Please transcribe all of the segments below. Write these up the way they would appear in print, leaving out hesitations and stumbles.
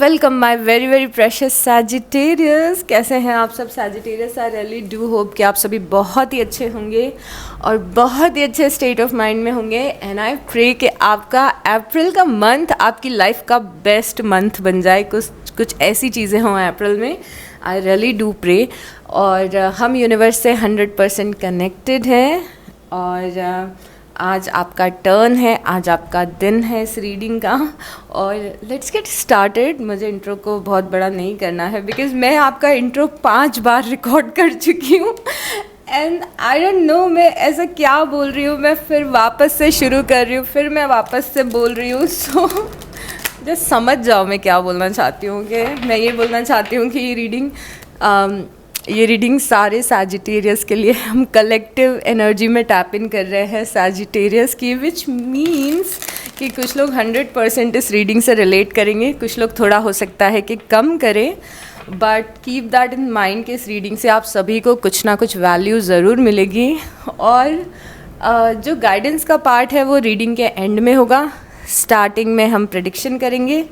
Welcome my very very precious Sagittarius. कैसे हैं आप सब Sagittarius? I really do hope कि आप सभी बहुत ही अच्छे होंगे और बहुत ही अच्छे स्टेट ऑफ माइंड में होंगे। एंड आई प्रे कि आपका अप्रैल का मंथ आपकी लाइफ का बेस्ट मंथ बन जाए। कुछ ऐसी चीज़ें हों अप्रैल में, आई रियली डू प्रे। और हम यूनिवर्स से 100% कनेक्टेड हैं और आज आपका टर्न है, आज आपका दिन है इस रीडिंग का। और लेट्स गेट स्टार्टेड। मुझे इंट्रो को बहुत बड़ा नहीं करना है बिकॉज़ मैं आपका इंट्रो 5 बार रिकॉर्ड कर चुकी हूँ एंड आई डोंट नो मैं ऐसा क्या बोल रही हूँ। मैं फिर वापस से शुरू कर रही हूँ, फिर मैं वापस से बोल रही हूँ। सो जस्ट समझ जाओ मैं क्या बोलना चाहती हूँ। कि मैं ये बोलना चाहती हूँ कि ये रीडिंग सारे सैजिटेरियस के लिए हम कलेक्टिव एनर्जी में टैप इन कर रहे हैं सैजिटेरियस की, विच मीन्स कि कुछ लोग 100% इस रीडिंग से रिलेट करेंगे, कुछ लोग थोड़ा हो सकता है कि कम करें। But keep that in mind कि इस रीडिंग से आप सभी को कुछ ना कुछ वैल्यू ज़रूर मिलेगी। और जो गाइडेंस का पार्ट है वो रीडिंग के एंड में होगा। स्टार्टिंग में हम प्रेडिक्शन करेंगे।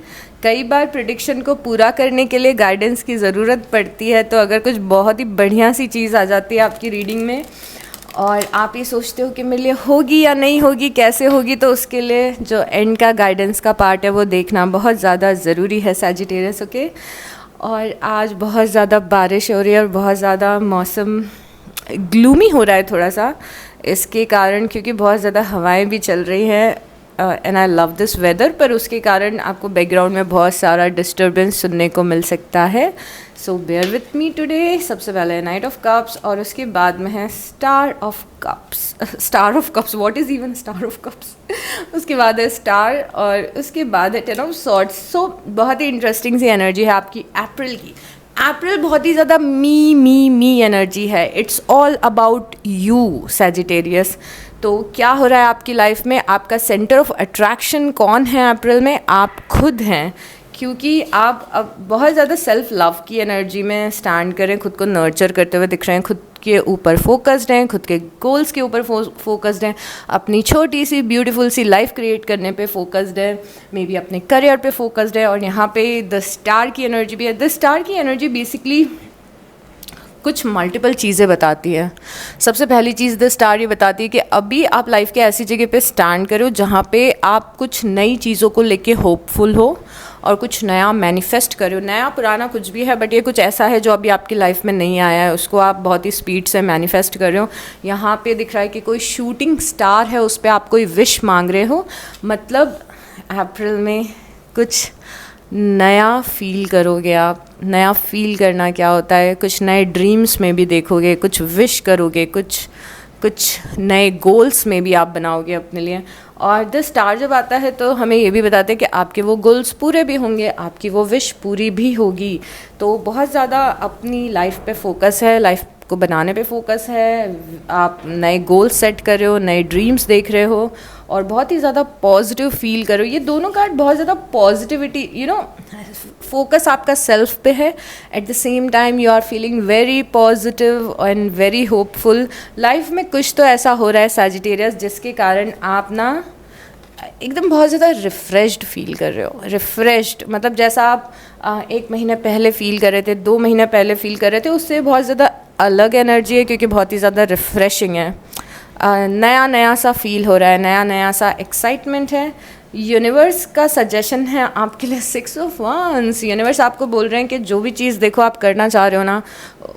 कई बार प्रेडिक्शन को पूरा करने के लिए गाइडेंस की ज़रूरत पड़ती है, तो अगर कुछ बहुत ही बढ़िया सी चीज़ आ जाती है आपकी रीडिंग में और आप ये सोचते हो कि मेरे लिए होगी या नहीं होगी, कैसे होगी, तो उसके लिए जो एंड का गाइडेंस का पार्ट है वो देखना बहुत ज़्यादा ज़रूरी है सैजिटेरियस। ओके। और आज बहुत ज़्यादा बारिश हो रही है और बहुत ज़्यादा मौसम ग्लूमी हो रहा है थोड़ा सा, इसके कारण क्योंकि बहुत ज़्यादा हवाएं भी चल रही हैं and I love this weather. पर उसके कारण आपको बैकग्राउंड में बहुत सारा डिस्टर्बेंस सुनने को मिल सकता है। सो बेयर विथ मी टुडे। सबसे पहले है नाइट ऑफ कप्स और उसके बाद में है star of cups. Star of cups, what is even star of cups? उसके बाद है स्टार और उसके बाद है 10 ऑफ सॉर्ड्स। सो बहुत ही इंटरेस्टिंग सी एनर्जी है आपकी अप्रैल की। अप्रैल बहुत ही ज़्यादा मी एनर्जी है। It's all about you Sagittarius. तो क्या हो रहा है आपकी लाइफ में? आपका सेंटर ऑफ अट्रैक्शन कौन है अप्रैल में? आप खुद हैं, क्योंकि आप अब बहुत ज़्यादा सेल्फ लव की एनर्जी में स्टैंड करें, खुद को नर्चर करते हुए दिख रहे हैं, खुद के ऊपर फोकस्ड हैं, खुद के गोल्स के ऊपर फोकस्ड हैं, अपनी छोटी सी ब्यूटीफुल सी लाइफ क्रिएट करने पे फोकस्ड है, मे बी अपने करियर पे फोकस्ड है। और यहाँ पे द स्टार की एनर्जी भी है। द स्टार की एनर्जी बेसिकली कुछ मल्टीपल चीज़ें बताती है। सबसे पहली चीज़ द स्टार ये बताती है कि अभी आप लाइफ के ऐसी जगह पे स्टैंड करो जहाँ पे आप कुछ नई चीज़ों को लेके होपफुल हो और कुछ नया मैनिफेस्ट करो। नया पुराना कुछ भी है, बट ये कुछ ऐसा है जो अभी आपकी लाइफ में नहीं आया है, उसको आप बहुत ही स्पीड से मैनिफेस्ट कर रहे हो। यहाँ पे दिख रहा है कि कोई शूटिंग स्टार है, उस पर आप कोई विश मांग रहे हो। मतलब अप्रैल में कुछ नया फील करोगे आप। नया फील करना क्या होता है? कुछ नए ड्रीम्स में भी देखोगे, कुछ विश करोगे, कुछ नए गोल्स में भी आप बनाओगे अपने लिए। और द स्टार जब आता है तो हमें ये भी बताते हैं कि आपके वो गोल्स पूरे भी होंगे, आपकी वो विश पूरी भी होगी। तो बहुत ज़्यादा अपनी लाइफ पे फोकस है, लाइफ को बनाने पे फोकस है। आप नए गोल्स सेट कर रहे हो, नए ड्रीम्स देख रहे हो और बहुत ही ज़्यादा पॉजिटिव फील करो। ये दोनों कार्ड बहुत ज़्यादा पॉजिटिविटी, फोकस आपका सेल्फ पे है। At the same time you are feeling very positive and very hopeful. Life में कुछ तो ऐसा हो रहा है सैजिटेरियस जिसके कारण आप ना एकदम बहुत ज़्यादा रिफ़्रेश्ड फील कर रहे हो। रिफ़्रेश्ड मतलब जैसा आप 1 महीने पहले फील कर रहे थे, 2 महीने पहले फील कर रहे थे, उससे बहुत ज़्यादा अलग एनर्जी है क्योंकि बहुत ही ज़्यादा रिफ़्रेशिंग है। नया सा फील हो रहा है, नया सा एक्साइटमेंट है। यूनिवर्स का सजेशन है आपके लिए 6 ऑफ वांड्स। यूनिवर्स आपको बोल रहे हैं कि जो भी चीज़ देखो आप करना चाह रहे हो ना,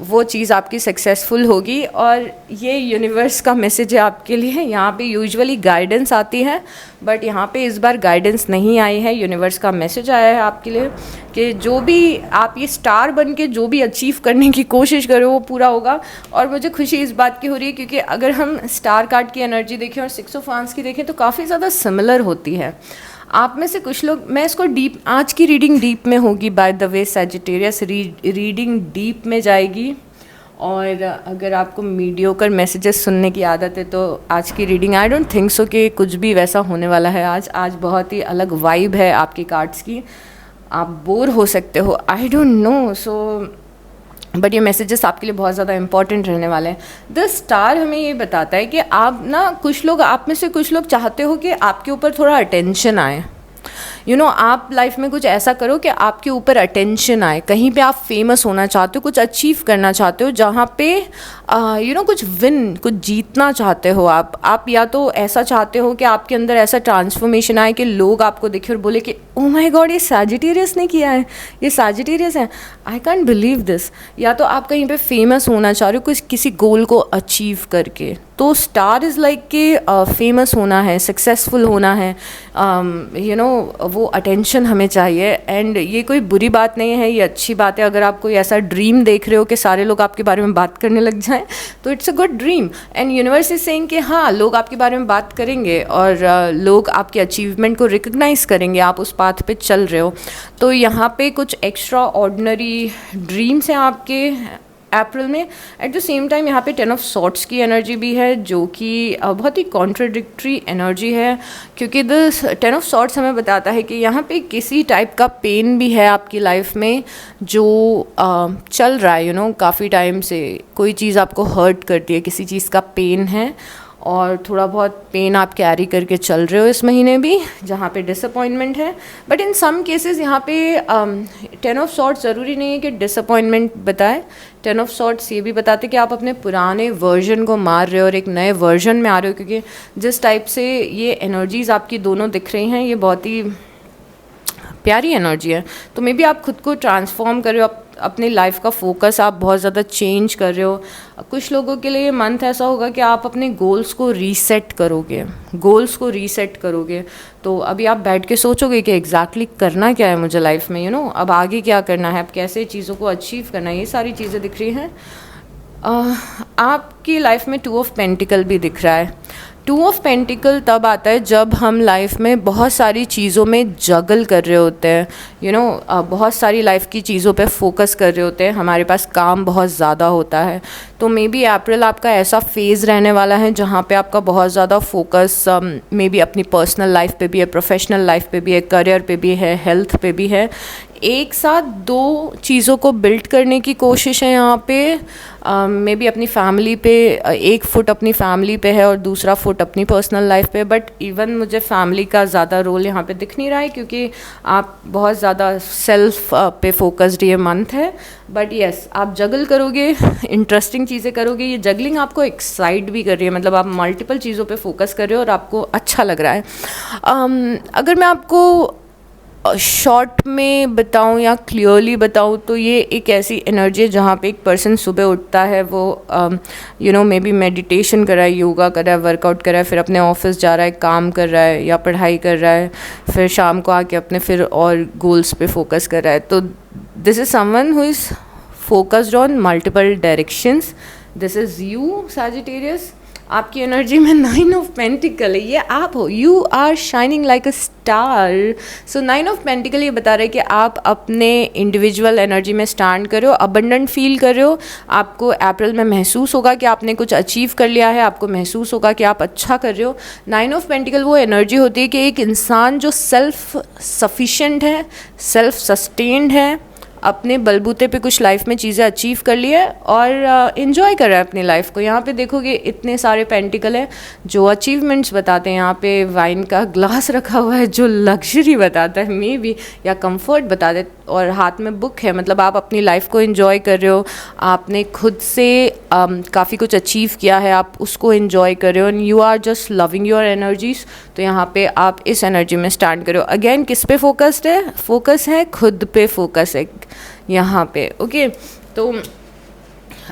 वो चीज़ आपकी सक्सेसफुल होगी। और ये यूनिवर्स का मैसेज है आपके लिए। यहाँ पे यूजुअली गाइडेंस आती है, बट यहाँ पे इस बार गाइडेंस नहीं आई है। यूनिवर्स का मैसेज आया है आपके लिए कि जो भी आप ये स्टार बन के जो भी अचीव करने की कोशिश करो वो पूरा होगा। और मुझे खुशी इस बात की हो रही है क्योंकि अगर हम स्टार कार्ड की एनर्जी देखें और 6 ऑफ वांड्स की देखें तो काफ़ी ज़्यादा सिमिलर होती है। आप में से कुछ लोग, मैं इसको डीप, आज की रीडिंग डीप में होगी by the way Sagittarius. Reading deep में जाएगी। और अगर आपको मीडियोकर मैसेजेस सुनने की आदत है तो आज की reading I don't think so कि कुछ भी वैसा होने वाला है। आज बहुत ही अलग वाइब है आपकी कार्ड्स की। आप बोर हो सकते हो, I don't know. So but ये मैसेजेस आपके लिए बहुत ज़्यादा इंपॉर्टेंट रहने वाले हैं। द स्टार हमें ये बताता है कि आप ना, कुछ लोग, आप में से कुछ लोग चाहते हो कि आपके ऊपर थोड़ा अटेंशन आए। आप लाइफ में कुछ ऐसा करो कि आपके ऊपर अटेंशन आए, कहीं पे आप फेमस होना चाहते हो, कुछ अचीव करना चाहते हो, जहाँ पे कुछ कुछ जीतना चाहते हो आप या तो ऐसा चाहते हो कि आपके अंदर ऐसा ट्रांसफॉर्मेशन आए कि लोग आपको देखें और बोले कि ओ माय गॉड, ये सैजिटेरियस ने किया है, ये सैजिटेरियस है, आई कैंट बिलीव दिस। या तो आप कहीं पे फेमस होना चाह रहे हो कुछ किसी गोल को अचीव करके, तो स्टार इज़ लाइक कि फेमस होना है, सक्सेसफुल होना है, वो अटेंशन हमें चाहिए। एंड ये कोई बुरी बात नहीं है, ये अच्छी बात है। अगर आप कोई ऐसा ड्रीम देख रहे हो कि सारे लोग आपके बारे में बात करने लग जाएं, तो it's a good dream. And universe is saying कि हाँ, लोग आपके बारे में बात करेंगे और लोग आपके अचीवमेंट को रिकग्नाइज करेंगे, आप उस पाथ पे चल रहे हो। तो यहाँ पे कुछ एक्स्ट्रा ऑर्डिनरी ड्रीम्स हैं आपके अप्रैल में। एट द सेम टाइम यहाँ पे 10 ऑफ सॉर्ट्स की एनर्जी भी है, जो कि बहुत ही कॉन्ट्रडिक्टरी एनर्जी है, क्योंकि द 10 ऑफ सॉर्ट्स हमें बताता है कि यहाँ पे किसी टाइप का पेन भी है आपकी लाइफ में जो चल रहा है, काफ़ी टाइम से कोई चीज़ आपको हर्ट करती है, किसी चीज़ का पेन है और थोड़ा बहुत पेन आप कैरी करके चल रहे हो इस महीने भी, जहाँ पे डिसअपॉइंटमेंट है। बट इन सम केसेस यहाँ पे 10 ऑफ सॉर्ट्स ज़रूरी नहीं है कि डिसअपॉइंटमेंट बताए। 10 ऑफ सॉर्ट्स ये भी बताते कि आप अपने पुराने वर्जन को मार रहे हो और एक नए वर्जन में आ रहे हो, क्योंकि जिस टाइप से ये एनर्जीज़ आपकी दोनों दिख रही हैं, ये बहुत ही प्यारी एनर्जी है। तो मे बी आप खुद को ट्रांसफॉर्म कर रहे हो, अपनी लाइफ का फोकस आप बहुत ज़्यादा चेंज कर रहे हो। कुछ लोगों के लिए मंथ ऐसा होगा कि आप अपने गोल्स को रीसेट करोगे। तो अभी आप बैठ के सोचोगे कि एग्जैक्टली करना क्या है मुझे लाइफ में, अब आगे क्या करना है, अब कैसे चीज़ों को अचीव करना है, ये सारी चीज़ें दिख रही हैं। आपकी लाइफ में 2 ऑफ पेंटिकल भी दिख रहा है। 2 ऑफ पेंटिकल तब आता है जब हम लाइफ में बहुत सारी चीज़ों में जगल कर रहे होते हैं, बहुत सारी लाइफ की चीज़ों पे फोकस कर रहे होते हैं, हमारे पास काम बहुत ज़्यादा होता है। तो मे बी अप्रैल आपका ऐसा फेज़ रहने वाला है जहाँ पे आपका बहुत ज़्यादा फोकस मे बी अपनी पर्सनल लाइफ पे भी है, प्रोफेशनल लाइफ पे भी है, करियर पे भी है, हेल्थ पे भी है। एक साथ 2 चीज़ों को बिल्ड करने की कोशिश है यहाँ पे। मे बी अपनी फैमिली पे, एक फुट अपनी फैमिली पे है और दूसरा फुट अपनी पर्सनल लाइफ पे। बट इवन मुझे फैमिली का ज़्यादा रोल यहाँ पे दिख नहीं रहा है, क्योंकि आप बहुत ज़्यादा सेल्फ पे फोकस्ड ये मंथ है। बट येस, आप जगल करोगे, इंटरेस्टिंग चीज़ें करोगे। ये जगलिंग आपको एक्साइट भी कर रही है, मतलब आप मल्टीपल चीज़ों पे फोकस कर रहे हो और आपको अच्छा लग रहा है। अगर मैं आपको शॉर्ट में बताऊं या क्लियरली बताऊं, तो ये एक ऐसी एनर्जी है जहाँ पे एक पर्सन सुबह उठता है, वो मे बी मेडिटेशन कर रहा है, योगा कर रहा है, वर्कआउट कर रहा है, फिर अपने ऑफिस जा रहा है, काम कर रहा है या पढ़ाई कर रहा है, फिर शाम को आके अपने फिर और गोल्स पे फोकस कर रहा है। तो this is someone who is focused on multiple directions. This is you Sagittarius. आपकी एनर्जी में 9 ऑफ पेंटिकल है, ये आप हो, you are shining like a star. So 9 of pentacle ये बता रहे हैं कि आप अपने इंडिविजुअल एनर्जी में स्टैंड कर रहे हो, अबंडेंट फील कर रहे हो। आपको अप्रैल में महसूस होगा कि आपने कुछ अचीव कर लिया है, आपको महसूस होगा कि आप अच्छा कर रहे हो। 9 ऑफ पेंटिकल वो एनर्जी होती है कि एक इंसान जो सेल्फ सफिशिएंट है, सेल्फ सस्टेन्ड है, अपने बलबूते पे कुछ लाइफ में चीज़ें अचीव कर ली है और इन्जॉय कर रहा है अपनी लाइफ को। यहाँ पे देखोगे इतने सारे पेंटिकल हैं जो अचीवमेंट्स बताते हैं। यहाँ पे वाइन का ग्लास रखा हुआ है जो लग्जरी बताता है मे बी, या कंफर्ट बता दे, और हाथ में बुक है, मतलब आप अपनी लाइफ को इन्जॉय कर रहे हो, आपने खुद से काफ़ी कुछ अचीव किया है, आप उसको इन्जॉय कर रहे हो and you are just loving your energies. तो यहाँ पे आप इस एनर्जी में स्टैंड करो। अगेन किस पे फोकस्ड है? फोकस है खुद पे, फोकस है यहाँ पे। ओके, तो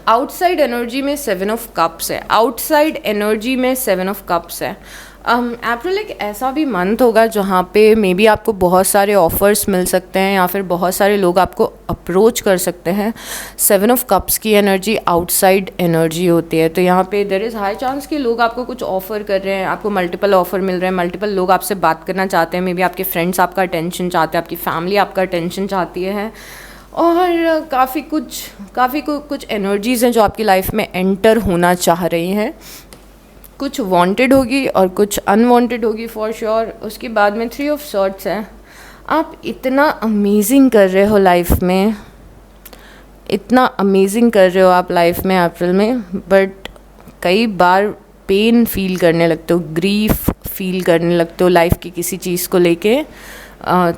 आउटसाइड एनर्जी में 7 ऑफ कप्स है, आउटसाइड एनर्जी में 7 ऑफ कप्स है। अप्रैल एक ऐसा भी मंथ होगा जहाँ पे मे बी आपको बहुत सारे ऑफ़र्स मिल सकते हैं या फिर बहुत सारे लोग आपको अप्रोच कर सकते हैं। 7 ऑफ कप्स की एनर्जी आउटसाइड एनर्जी होती है, तो यहाँ पे देयर इज़ हाई चांस कि लोग आपको कुछ ऑफ़र कर रहे हैं, आपको मल्टीपल ऑफ़र मिल रहे हैं, मल्टीपल लोग आपसे बात करना चाहते हैं, मे बी आपके फ्रेंड्स आपका अटेंशन चाहते हैं, आपकी फैमिली आपका अटेंशन चाहती है, और काफ़ी कुछ एनर्जीज़ हैं जो आपकी लाइफ में एंटर होना चाह रही हैं। कुछ वांटेड होगी और कुछ अनवांटेड होगी फॉर श्योर। उसके बाद में 3 ऑफ सॉर्ट्स है। आप इतना अमेजिंग कर रहे हो लाइफ में, इतना अमेजिंग कर रहे हो आप लाइफ में अप्रैल में, बट कई बार पेन फील करने लगते हो, ग्रीफ फील करने लगते हो लाइफ की किसी चीज़ को लेके।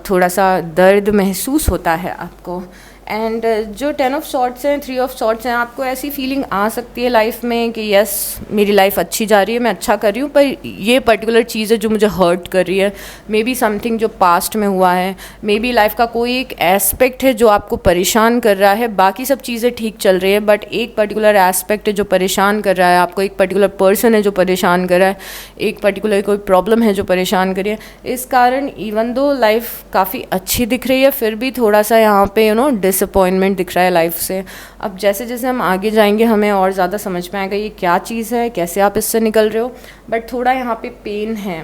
थोड़ा सा दर्द महसूस होता है आपको। एंड जो 10 ऑफ सॉर्ट्स हैं, 3 ऑफ सॉर्ट्स हैं, आपको ऐसी फीलिंग आ सकती है लाइफ में कि यस मेरी लाइफ अच्छी जा रही है, मैं अच्छा कर रही हूँ, पर ये पर्टिकुलर चीज़ है जो मुझे हर्ट कर रही है। मे बी समथिंग जो पास्ट में हुआ है, मे बी लाइफ का कोई एक एस्पेक्ट है जो आपको परेशान कर रहा है। बाकी सब चीज़ें ठीक चल रही है, बट एक पर्टिकुलर एस्पेक्ट है जो परेशान कर रहा है आपको, एक पर्टिकुलर पर्सन है जो परेशान कर रहा है, एक पर्टिकुलर कोई प्रॉब्लम है जो परेशान कर रही है। इस कारण इवन दो लाइफ काफ़ी अच्छी दिख रही है, फिर भी थोड़ा सा यहाँ पे डिसअपॉइंटमेंट दिख रहा है लाइफ से। अब जैसे जैसे हम आगे जाएंगे हमें और ज़्यादा समझ में आएगा ये क्या चीज़ है, कैसे आप इससे निकल रहे हो। बट थोड़ा यहाँ पे पेन है।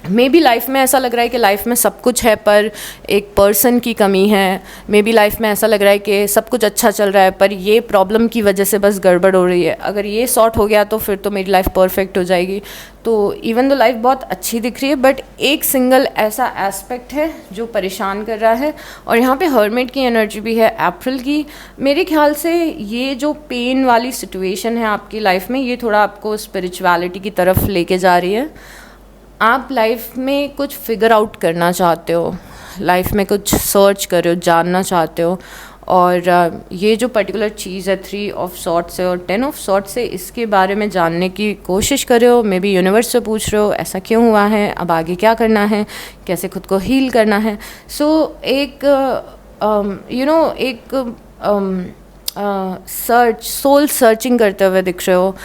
मे बी लाइफ में ऐसा लग रहा है कि लाइफ में सब कुछ है पर एक पर्सन की कमी है। मे बी लाइफ में ऐसा लग रहा है कि सब कुछ अच्छा चल रहा है पर ये प्रॉब्लम की वजह से बस गड़बड़ हो रही है। अगर ये सॉर्ट हो गया तो फिर तो मेरी लाइफ परफेक्ट हो जाएगी। तो इवन दो लाइफ बहुत अच्छी दिख रही है, बट एक सिंगल ऐसा एस्पेक्ट है जो परेशान कर रहा है। और यहाँ पे हर्मिट की एनर्जी भी है अप्रैल की। मेरे ख्याल से ये जो पेन वाली सिचुएशन है आपकी लाइफ में, ये थोड़ा आपको स्पिरिचुअलिटी की तरफ लेके जा रही है। आप लाइफ में कुछ फिगर आउट करना चाहते हो, लाइफ में कुछ सर्च कर रहे हो, जानना चाहते हो। और ये जो पर्टिकुलर चीज़ है 3 ऑफ सॉर्ट्स से और 10 ऑफ सॉर्ट्स से, इसके बारे में जानने की कोशिश कर रहे हो। मे बी यूनिवर्स से पूछ रहे हो ऐसा क्यों हुआ है, अब आगे क्या करना है, कैसे खुद को हील करना है। सो एक सोल सर्चिंग करते हुए दिख रहे हो,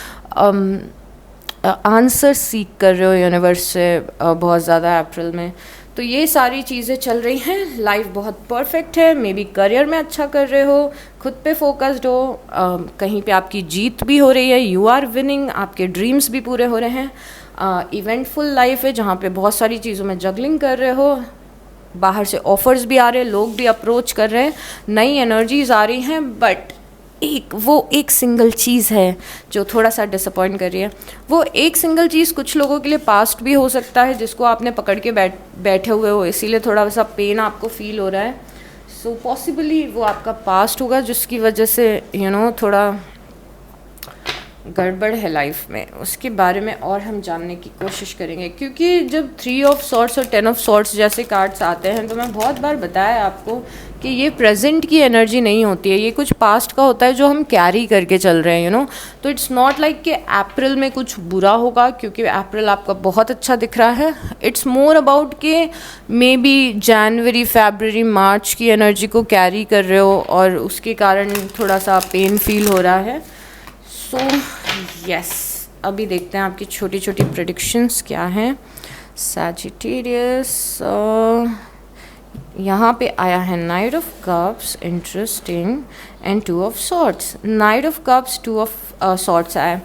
आंसर सीख कर रहे हो यूनिवर्स से बहुत ज़्यादा अप्रैल में। तो ये सारी चीज़ें चल रही हैं। लाइफ बहुत परफेक्ट है। मे बी करियर में अच्छा कर रहे हो, खुद पे फोकस्ड हो, कहीं पे आपकी जीत भी हो रही है, यू आर विनिंग, आपके ड्रीम्स भी पूरे हो रहे हैं। इवेंटफुल लाइफ है जहाँ पे बहुत सारी चीज़ों में जगलिंग कर रहे हो, बाहर से ऑफर्स भी आ रहे हैं, लोग भी अप्रोच कर रहे हैं, नई एनर्जीज आ रही हैं। बट एक सिंगल चीज़ है जो थोड़ा सा डिसअपॉइंट कर रही है। वो एक सिंगल चीज़ कुछ लोगों के लिए पास्ट भी हो सकता है जिसको आपने पकड़ के बैठे हुए हो, इसीलिए थोड़ा सा पेन आपको फील हो रहा है। सो पॉसिबली वो आपका पास्ट होगा जिसकी वजह से थोड़ा गड़बड़ है लाइफ में। उसके बारे में और हम जानने की कोशिश करेंगे, क्योंकि जब 3 ऑफ सॉर्ट्स और 10 ऑफ सॉर्ट्स जैसे कार्ड्स आते हैं तो मैं बहुत बार बताया आपको कि ये प्रेजेंट की एनर्जी नहीं होती है, ये कुछ पास्ट का होता है जो हम कैरी करके चल रहे हैं तो इट्स नॉट लाइक कि अप्रैल में कुछ बुरा होगा क्योंकि अप्रैल आपका बहुत अच्छा दिख रहा है। इट्स मोर अबाउट कि मे बी जनवरी, फरवरी, मार्च की एनर्जी को कैरी कर रहे हो और उसके कारण थोड़ा सा पेन फील हो रहा है। सो यस, अभी देखते हैं आपकी छोटी छोटी प्रेडिक्शंस क्या हैं। सैजिटेरियस, यहाँ पे आया है knight of cups, interesting, and 2 of swords. Knight of cups, 2 of swords आया।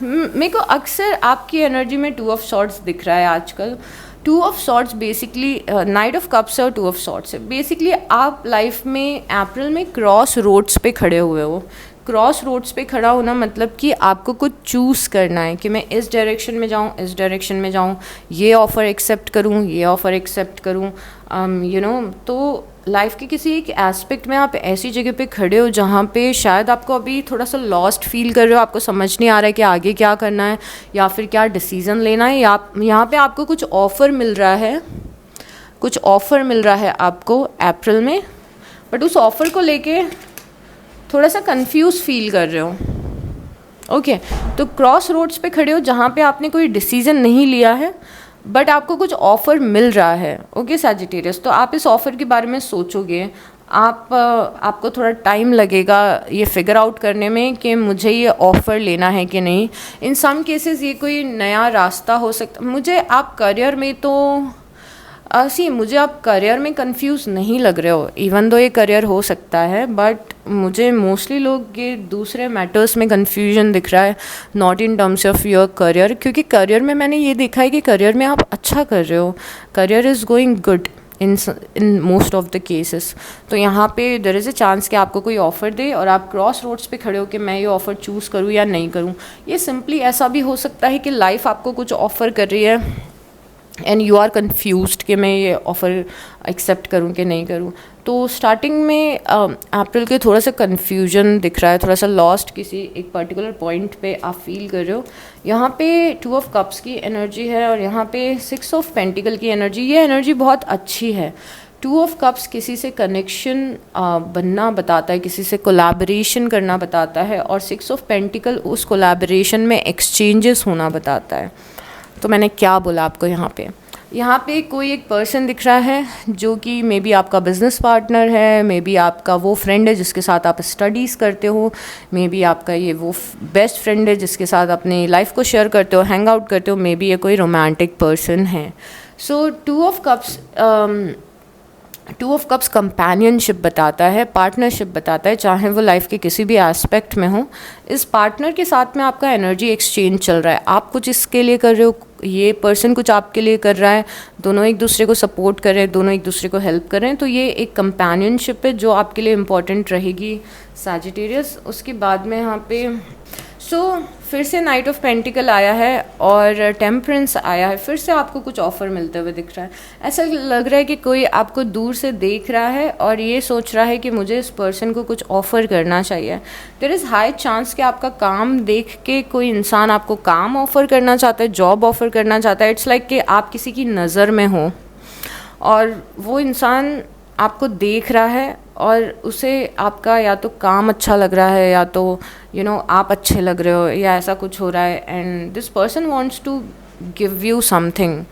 मेरे को अक्सर आपकी एनर्जी में 2 ऑफ सॉर्ट्स दिख रहा है आजकल। 2 of swords basically knight of cups और 2 ऑफ सॉर्ट्स है। बेसिकली आप लाइफ में अप्रैल में क्रॉस रोड्स पे खड़े हुए हो। क्रॉस रोड्स पे खड़ा होना मतलब कि आपको कुछ चूज़ करना है कि मैं इस डायरेक्शन में जाऊँ, इस डायरेक्शन में जाऊँ, ये ऑफ़र एक्सेप्ट करूँ, ये ऑफ़र एक्सेप्ट करूँ। तो लाइफ के किसी एक एस्पेक्ट में आप ऐसी जगह पे खड़े हो जहाँ पे शायद आपको अभी थोड़ा सा लॉस्ट फील कर रहे हो, आपको समझ नहीं आ रहा है कि आगे क्या करना है या फिर क्या डिसीज़न लेना है। या यहाँ पे आपको कुछ ऑफ़र मिल रहा है, कुछ ऑफ़र मिल रहा है आपको अप्रैल में, बट उस ऑफ़र को लेके थोड़ा सा कंफ्यूज फील कर रहे हो। ओके, तो क्रॉस रोड्स पे खड़े हो जहाँ पे आपने कोई डिसीज़न नहीं लिया है बट आपको कुछ ऑफ़र मिल रहा है। ओके सैजिटेरियस, तो आप इस ऑफ़र के बारे में सोचोगे। आपको थोड़ा टाइम लगेगा ये फिगर आउट करने में कि मुझे ये ऑफ़र लेना है कि नहीं। इन सम केसेस ये कोई नया रास्ता हो सकता। मुझे आप करियर में मुझे आप करियर में कंफ्यूज नहीं लग रहे हो, इवन दो ये करियर हो सकता है, बट मुझे मोस्टली लोग ये दूसरे मैटर्स में कंफ्यूजन दिख रहा है, not in terms of your career. क्योंकि करियर में मैंने ये देखा है कि करियर में आप अच्छा कर रहे हो, career is going good in most of the cases. तो यहाँ पे देयर इज़ अ चांस कि आपको कोई ऑफ़र दे और आप क्रॉस रोड्स पे खड़े हो कि मैं ये ऑफ़र चूज़ करूँ या नहीं करूँ। ये सिंपली ऐसा भी हो सकता है कि लाइफ आपको कुछ ऑफ़र कर रही है एंड यू आर कन्फ्यूज्ड कि मैं ये ऑफ़र एक्सेप्ट करूं कि नहीं करूं। तो स्टार्टिंग में अप्रैल के थोड़ा सा कन्फ्यूजन दिख रहा है, थोड़ा सा लॉस्ट किसी एक पर्टिकुलर पॉइंट पे आप फील कर रहे हो। यहाँ पे 2 ऑफ कप्स की एनर्जी है और यहाँ पे 6 ऑफ पेंटिकल की एनर्जी। ये एनर्जी बहुत अच्छी है। 2 ऑफ कप्स किसी से कनेक्शन बनना बताता है, किसी से कोलैबोरेशन करना बताता है, और 6 ऑफ पेंटिकल उस कोलैबोरेशन में एक्सचेंजेस होना बताता है। तो मैंने क्या बोला आपको, यहाँ पे कोई एक पर्सन दिख रहा है जो कि मे बी आपका बिजनेस पार्टनर है, मे बी आपका वो फ्रेंड है जिसके साथ आप स्टडीज़ करते हो, मे बी आपका ये वो बेस्ट फ्रेंड है जिसके साथ अपनी लाइफ को शेयर करते हो, हैंग आउट करते हो, मे बी ये कोई रोमांटिक पर्सन है। सो 2 ऑफ कप्स कंपेनियनशिप बताता है, पार्टनरशिप बताता है, चाहे वो लाइफ के किसी भी एस्पेक्ट में हो। इस पार्टनर के साथ में आपका एनर्जी एक्सचेंज चल रहा है। आप कुछ इसके लिए कर रहे हो, ये पर्सन कुछ आपके लिए कर रहा है, दोनों एक दूसरे को सपोर्ट कर रहे हैं, दोनों एक दूसरे को हेल्प कर रहे हैं। तो ये एक कंपेनियनशिप है जो आपके लिए इम्पॉर्टेंट रहेगी सैजिटेरियस। उसके बाद में यहाँ पे फिर से नाइट ऑफ पेंटिकल आया है और टेम्परेंस आया है। फिर से आपको कुछ ऑफ़र मिलते हुए दिख रहा है। ऐसा लग रहा है कि कोई आपको दूर से देख रहा है और ये सोच रहा है कि मुझे इस पर्सन को कुछ ऑफ़र करना चाहिए। देयर इज़ हाई चांस कि आपका काम देख के कोई इंसान आपको काम ऑफ़र करना चाहता है, जॉब ऑफ़र करना चाहता है। इट्स लाइक कि आप किसी की नज़र में हो और वो इंसान आपको देख रहा है और उसे आपका या तो काम अच्छा लग रहा है या तो आप अच्छे लग रहे हो या ऐसा कुछ हो रहा है, and this person wants to give you something.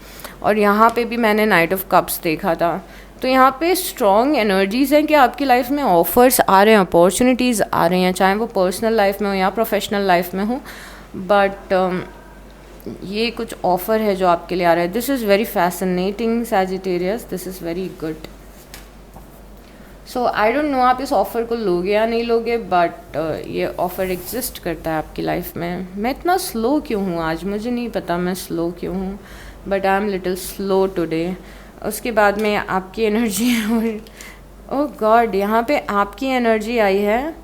और यहाँ पे भी मैंने नाइट ऑफ कप्स देखा था। तो यहाँ पे स्ट्रॉन्ग एनर्जीज़ हैं कि आपकी लाइफ में ऑफ़र्स आ रहे हैं, अपॉर्चुनिटीज़ आ रही हैं, चाहे वो पर्सनल लाइफ में हो या प्रोफेशनल लाइफ में हो। बट ये कुछ ऑफ़र है जो आपके लिए आ रहा है। This is very fascinating Sagittarius, this is very good. So I don't know आप इस ऑफ़र को लोगे या नहीं लोगे, बट ये ऑफ़र एग्जिस्ट करता है आपकी लाइफ में। मैं इतना स्लो क्यों हूँ आज, मुझे नहीं पता मैं स्लो क्यों हूँ, but I am little slow today. उसके बाद में आपकी एनर्जी और ओह गॉड, यहाँ पे आपकी एनर्जी आई है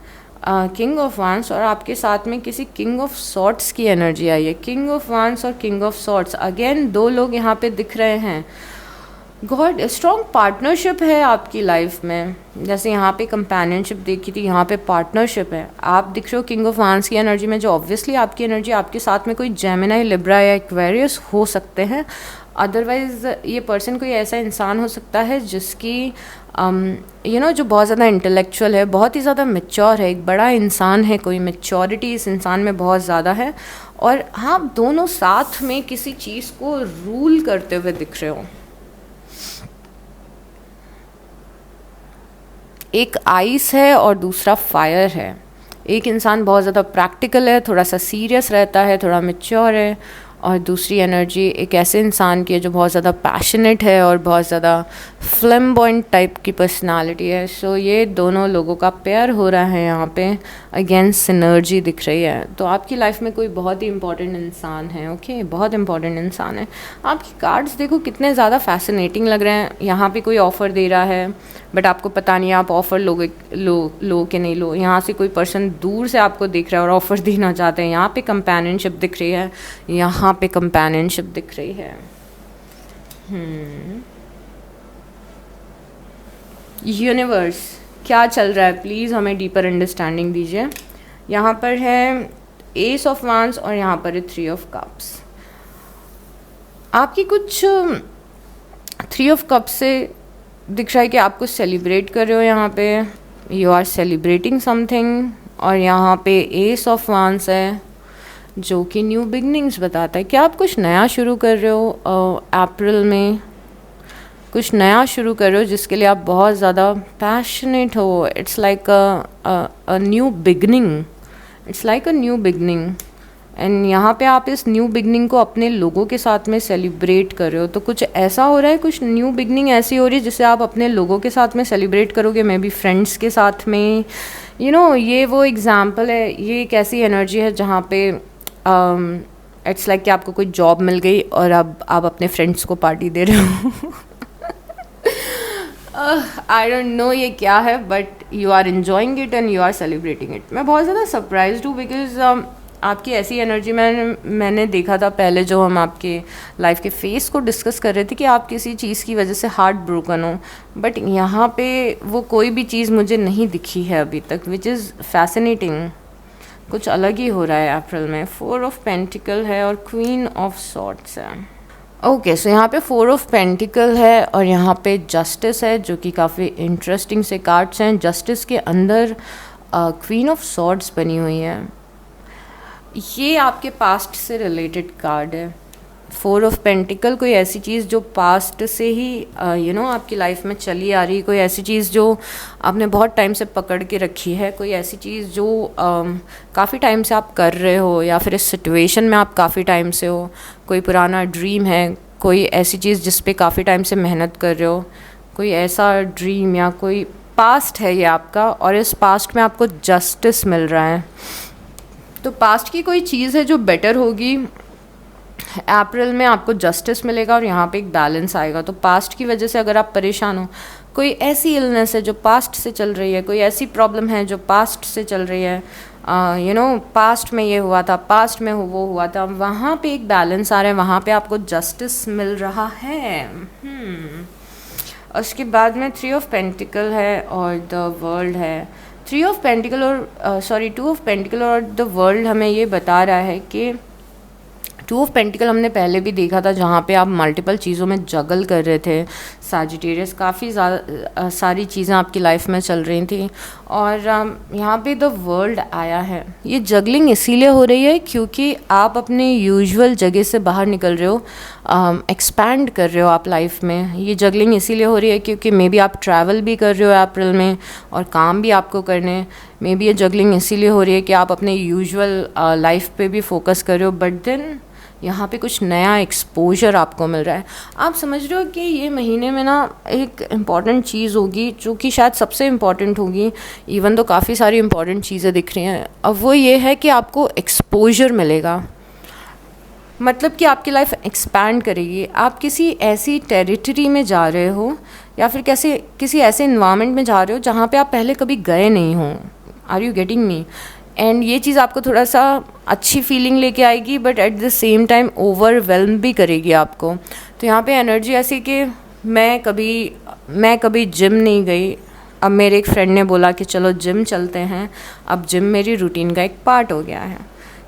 किंग ऑफ वांस और आपके साथ में किसी किंग ऑफ सॉर्ट्स की एनर्जी आई है। किंग ऑफ वांस और किंग ऑफ सॉर्ट्स, अगेन 2 लोग यहाँ पे दिख रहे हैं। गॉड, स्ट्रॉन्ग पार्टनरशिप है आपकी लाइफ में। जैसे यहाँ पे कंपेनियनशिप देखी थी, यहाँ पे पार्टनरशिप है। आप दिख रहे हो किंग ऑफ वांस की एनर्जी में, जो ऑब्वियसली आपकी एनर्जी, आपके साथ में कोई जेमिनी, लिब्रा या एक्वेरियस हो सकते हैं। अदरवाइज़ ये पर्सन कोई ऐसा इंसान हो सकता है जिसकी जो बहुत ज़्यादा इंटेलेक्चुअल है, बहुत ही ज़्यादा मैच्योर है, एक बड़ा इंसान है, कोई मैच्योरिटी इस इंसान में बहुत ज़्यादा है। और आप दोनों साथ में किसी चीज़ को रूल करते हुए दिख रहे हो। एक आइस है और दूसरा फायर है। एक इंसान बहुत ज़्यादा प्रैक्टिकल है, थोड़ा सा सीरियस रहता है, थोड़ा मैच्योर है, और दूसरी एनर्जी एक ऐसे इंसान की है जो बहुत ज़्यादा पैशनेट है और बहुत ज़्यादा फ्लैम्बॉयंट टाइप की पर्सनालिटी है। सो ये दोनों लोगों का पेयर हो रहा है यहाँ पे, अगेंस्ट सिनर्जी दिख रही है। तो आपकी लाइफ में कोई बहुत ही इंपॉर्टेंट इंसान है, ओके, बहुत इंपॉर्टेंट इंसान है। आपकी कार्ड्स देखो कितने ज़्यादा फैसिनेटिंग लग रहे हैं। यहाँ पे कोई ऑफ़र दे रहा है बट आपको पता नहीं है आप ऑफ़र लो कि नहीं लो। यहाँ से कोई पर्सन दूर से आपको दिख रहा है और ऑफ़र देना चाहते हैं। यहाँ पे कंपेनियनशिप दिख रही है, यहाँ पे कंपेनियनशिप दिख रही है। यूनिवर्स क्या चल रहा है, प्लीज़ हमें डीपर अंडरस्टैंडिंग दीजिए। यहाँ पर है एस ऑफ वांस और यहाँ पर है 3 ऑफ कप्स। आपकी कुछ 3 ऑफ कप्स से दिख रहा है कि आप कुछ सेलिब्रेट कर रहे हो। यहाँ पे यू आर सेलिब्रेटिंग समथिंग, और यहाँ पे एस ऑफ वांस है जो कि न्यू बिगनिंग्स बताता है कि आप कुछ नया शुरू कर रहे हो। अप्रैल में कुछ नया शुरू कर रहे हो जिसके लिए आप बहुत ज़्यादा पैशनेट हो। It's like a new beginning, it's like a new beginning, and यहाँ पे आप इस न्यू बिगनिंग को अपने लोगों के साथ में सेलिब्रेट कर रहे हो। तो कुछ ऐसा हो रहा है, कुछ न्यू बिगनिंग ऐसी हो रही है जिसे आप अपने लोगों के साथ में सेलिब्रेट करोगे, मे बी फ्रेंड्स के साथ में। ये वो एग्ज़ाम्पल है, ये एक ऐसी एनर्जी है जहाँ पे इट्स लाइक कि आपको कोई जॉब मिल गई और अब आप अपने फ्रेंड्स को पार्टी दे रहे हो। आई डोंट नो ये क्या है, but you are enjoying it and you are celebrating it. मैं बहुत ज़्यादा सरप्राइज्ड हूँ बिकॉज आपकी ऐसी एनर्जी मैंने देखा था पहले, जो हम आपके लाइफ के फेस को डिस्कस कर रहे थे कि आप किसी चीज़ की वजह से हार्ट ब्रोकन हो, बट यहाँ पे वो कोई भी चीज़ मुझे नहीं दिखी है अभी तक, विच इज़ फैसिनेटिंग। कुछ अलग ही हो रहा है अप्रैल में। 4 ऑफ पेंटिकल है और क्वीन ऑफ सॉर्ड्स है। ओके, सो यहाँ पे 4 ऑफ पेंटिकल है और यहाँ पे जस्टिस है, जो कि काफ़ी इंटरेस्टिंग से कार्ड्स हैं। जस्टिस के अंदर क्वीन ऑफ सॉर्ड्स बनी हुई है। ये आपके पास्ट से रिलेटेड कार्ड है। 4 ऑफ पेंटिकल कोई ऐसी चीज़ जो पास्ट से ही आपकी लाइफ में चली आ रही, कोई ऐसी चीज़ जो आपने बहुत टाइम से पकड़ के रखी है, कोई ऐसी चीज़ जो काफ़ी टाइम से आप कर रहे हो, या फिर इस सिचुएशन में आप काफ़ी टाइम से हो। कोई पुराना ड्रीम है, कोई ऐसी चीज़ जिस पे काफ़ी टाइम से मेहनत कर रहे हो, कोई ऐसा ड्रीम या कोई पास्ट है ये आपका, और इस पास्ट में आपको जस्टिस मिल रहा है। तो पास्ट की कोई चीज़ है जो बेटर होगी, अप्रैल में आपको जस्टिस मिलेगा और यहाँ पे एक बैलेंस आएगा। तो पास्ट की वजह से अगर आप परेशान हो, कोई ऐसी इलनेस है जो पास्ट से चल रही है, कोई ऐसी प्रॉब्लम है जो पास्ट से चल रही है, पास्ट में ये हुआ था, पास्ट में वो हुआ था, वहाँ पे एक बैलेंस आ रहा है, वहाँ पे आपको जस्टिस मिल रहा है। उसके बाद में 3 ऑफ पेंटिकल है और द वर्ल्ड है। 3 ऑफ पेंटिकल और 2 ऑफ पेंटिकल और द वर्ल्ड हमें ये बता रहा है कि 2 ऑफ पेंटिकल हमने पहले भी देखा था, जहाँ पे आप मल्टीपल चीज़ों में जगल कर रहे थे सैजिटेरियस, काफ़ी ज़्यादा सारी चीज़ें आपकी लाइफ में चल रही थी, और यहाँ पे द वर्ल्ड आया है। ये जगलिंग इसीलिए हो रही है क्योंकि आप अपने यूजुअल जगह से बाहर निकल रहे हो, एक्सपैंड कर रहे हो आप लाइफ में। ये जगलिंग इसीलिए हो रही है क्योंकि मे बी आप ट्रैवल भी कर रहे हो अप्रैल में और काम भी आपको करने। मे बी ये जगलिंग इसीलिए हो रही है कि आप अपने यूजुअल लाइफ पे भी फोकस कर रहे हो, बट देन यहाँ पे कुछ नया एक्सपोजर आपको मिल रहा है। आप समझ रहे हो कि ये महीने में ना एक इम्पॉर्टेंट चीज़ होगी, जो कि शायद सबसे इम्पॉर्टेंट होगी, इवन तो काफ़ी सारी इम्पॉर्टेंट चीज़ें दिख रही हैं। अब वो ये है कि आपको एक्सपोजर मिलेगा, मतलब कि आपकी लाइफ एक्सपैंड करेगी। आप किसी ऐसी टेरिटरी में जा रहे हो या फिर किसी ऐसे इन्वायरमेंट में जा रहे हो जहाँ पे आप पहले कभी गए नहीं हो। Are you getting me? And ये चीज़ आपको थोड़ा सा अच्छी फीलिंग लेके आएगी, but at the same time overwhelm भी करेगी आपको। तो यहाँ पे एनर्जी ऐसी कि मैं कभी जिम नहीं गई, अब मेरे एक फ्रेंड ने बोला कि चलो जिम चलते हैं, अब जिम मेरी रूटीन का एक पार्ट हो गया है।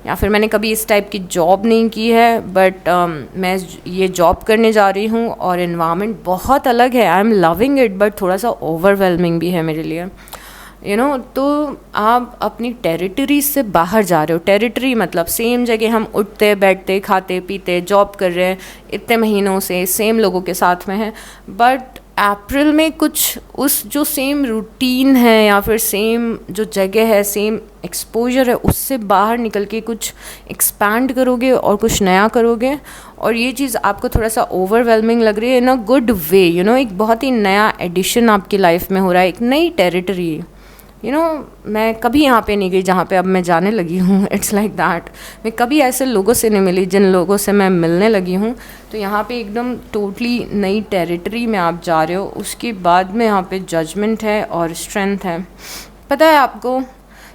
या फिर मैंने कभी इस टाइप की जॉब नहीं की है, बट मैं ये जॉब करने जा रही हूँ और इन्वायरमेंट बहुत अलग है। I am loving it, but थोड़ा सा ओवरवेलमिंग भी है मेरे लिए, तो आप अपनी टेरिटरी से बाहर जा रहे हो। टेरिटरी मतलब सेम जगह हम उठते बैठते खाते पीते जॉब कर रहे हैं, इतने महीनों से सेम लोगों के साथ में हैं, बट अप्रैल में कुछ उस जो सेम रूटीन है या फिर सेम जो जगह है, सेम एक्सपोजर है, उससे बाहर निकल के कुछ एक्सपैंड करोगे और कुछ नया करोगे। और ये चीज़ आपको थोड़ा सा ओवरवेलमिंग लग रही है इन अ गुड वे। एक बहुत ही नया एडिशन आपकी लाइफ में हो रहा है, एक नई टेरिटरी। मैं कभी यहाँ पे नहीं गई जहाँ पे अब मैं जाने लगी हूँ। It's like that. मैं कभी ऐसे लोगों से नहीं मिली जिन लोगों से मैं मिलने लगी हूँ। तो यहाँ पे एकदम टोटली नई टेरिटरी में आप जा रहे हो। उसके बाद में यहाँ पे जजमेंट है और स्ट्रेंथ है। पता है आपको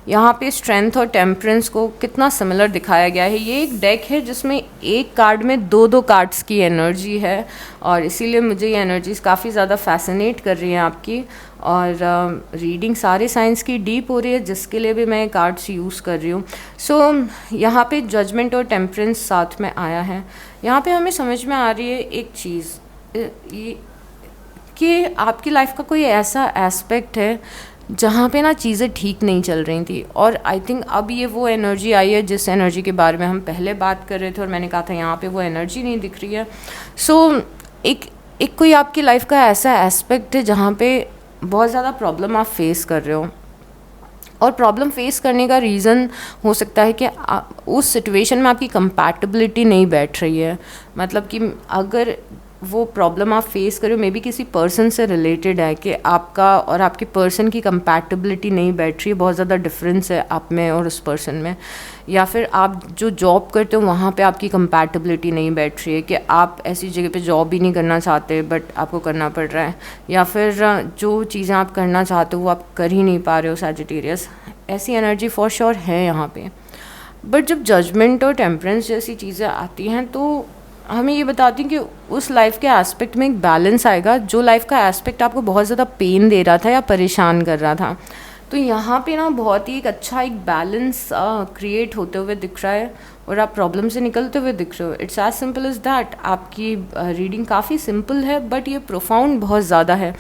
यहाँ पे स्ट्रेंथ और टेम्परेंस को कितना सिमिलर दिखाया गया है। ये एक डेक है जिसमें एक कार्ड में दो कार्ड्स की एनर्जी है, और इसीलिए मुझे ये एनर्जीज काफ़ी ज़्यादा फैसिनेट कर रही हैं आपकी। और रीडिंग सारे साइंस की डीप हो रही है, जिसके लिए भी मैं कार्ड्स यूज़ कर रही हूँ। सो यहाँ पे जजमेंट और टेम्परेंस साथ में आया है। यहाँ पे हमें समझ में आ रही है एक चीज़ कि आपकी लाइफ का कोई ऐसा एस्पेक्ट है जहाँ पे ना चीज़ें ठीक नहीं चल रही थी, और आई थिंक अब ये वो एनर्जी आई है जिस एनर्जी के बारे में हम पहले बात कर रहे थे, और मैंने कहा था यहाँ पे वो एनर्जी नहीं दिख रही है। सो एक कोई आपकी लाइफ का ऐसा एस्पेक्ट है जहाँ पे बहुत ज़्यादा प्रॉब्लम आप फेस कर रहे हो, और प्रॉब्लम फेस करने का रीज़न हो सकता है कि उस सिचुएशन में आपकी कंपैटिबिलिटी नहीं बैठ रही है। मतलब कि अगर वो प्रॉब्लम आप फेस करो मे बी किसी पर्सन से रिलेटेड है, कि आपका और आपके पर्सन की कंपैटिबिलिटी नहीं बैठ रही है, बहुत ज़्यादा डिफरेंस है आप में और उस पर्सन में। या फिर आप जो जॉब करते हो वहाँ पे आपकी कंपैटिबिलिटी नहीं बैठ रही है, कि आप ऐसी जगह पे जॉब भी नहीं करना चाहते बट आपको करना पड़ रहा है, या फिर जो चीज़ें आप करना चाहते हो वो आप कर ही नहीं पा रहे हो। सैजिटेरियस ऐसी एनर्जी फॉर श्योर है यहाँ पे। बट जब जजमेंट और टेम्परेंस जैसी चीज़ें आती हैं तो हमें ये बताती हैं कि उस लाइफ के एस्पेक्ट में एक बैलेंस आएगा। जो लाइफ का एस्पेक्ट आपको बहुत ज़्यादा पेन दे रहा था या परेशान कर रहा था, तो यहाँ पे ना बहुत ही एक अच्छा एक बैलेंस क्रिएट होते हुए दिख रहा है और आप प्रॉब्लम से निकलते हुए दिख रहे हो। It's as simple as that. आपकी रीडिंग काफ़ी सिंपल है बट ये प्रोफाउंड बहुत ज़्यादा है,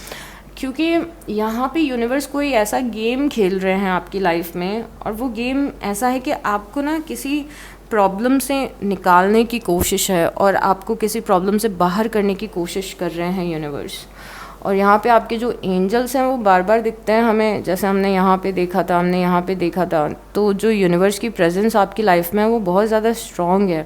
क्योंकि यहाँ पे यूनिवर्स कोई ऐसा गेम खेल रहे हैं आपकी लाइफ में, और वो गेम ऐसा है कि आपको ना किसी प्रॉब्लम से निकालने की कोशिश है और आपको किसी प्रॉब्लम से बाहर करने की कोशिश कर रहे हैं यूनिवर्स। और यहाँ पे आपके जो एंजल्स हैं वो बार बार दिखते हैं हमें, जैसे हमने यहाँ पे देखा था, हमने यहाँ पे देखा था। तो जो यूनिवर्स की प्रेजेंस आपकी लाइफ में है वो बहुत ज़्यादा स्ट्रॉन्ग है।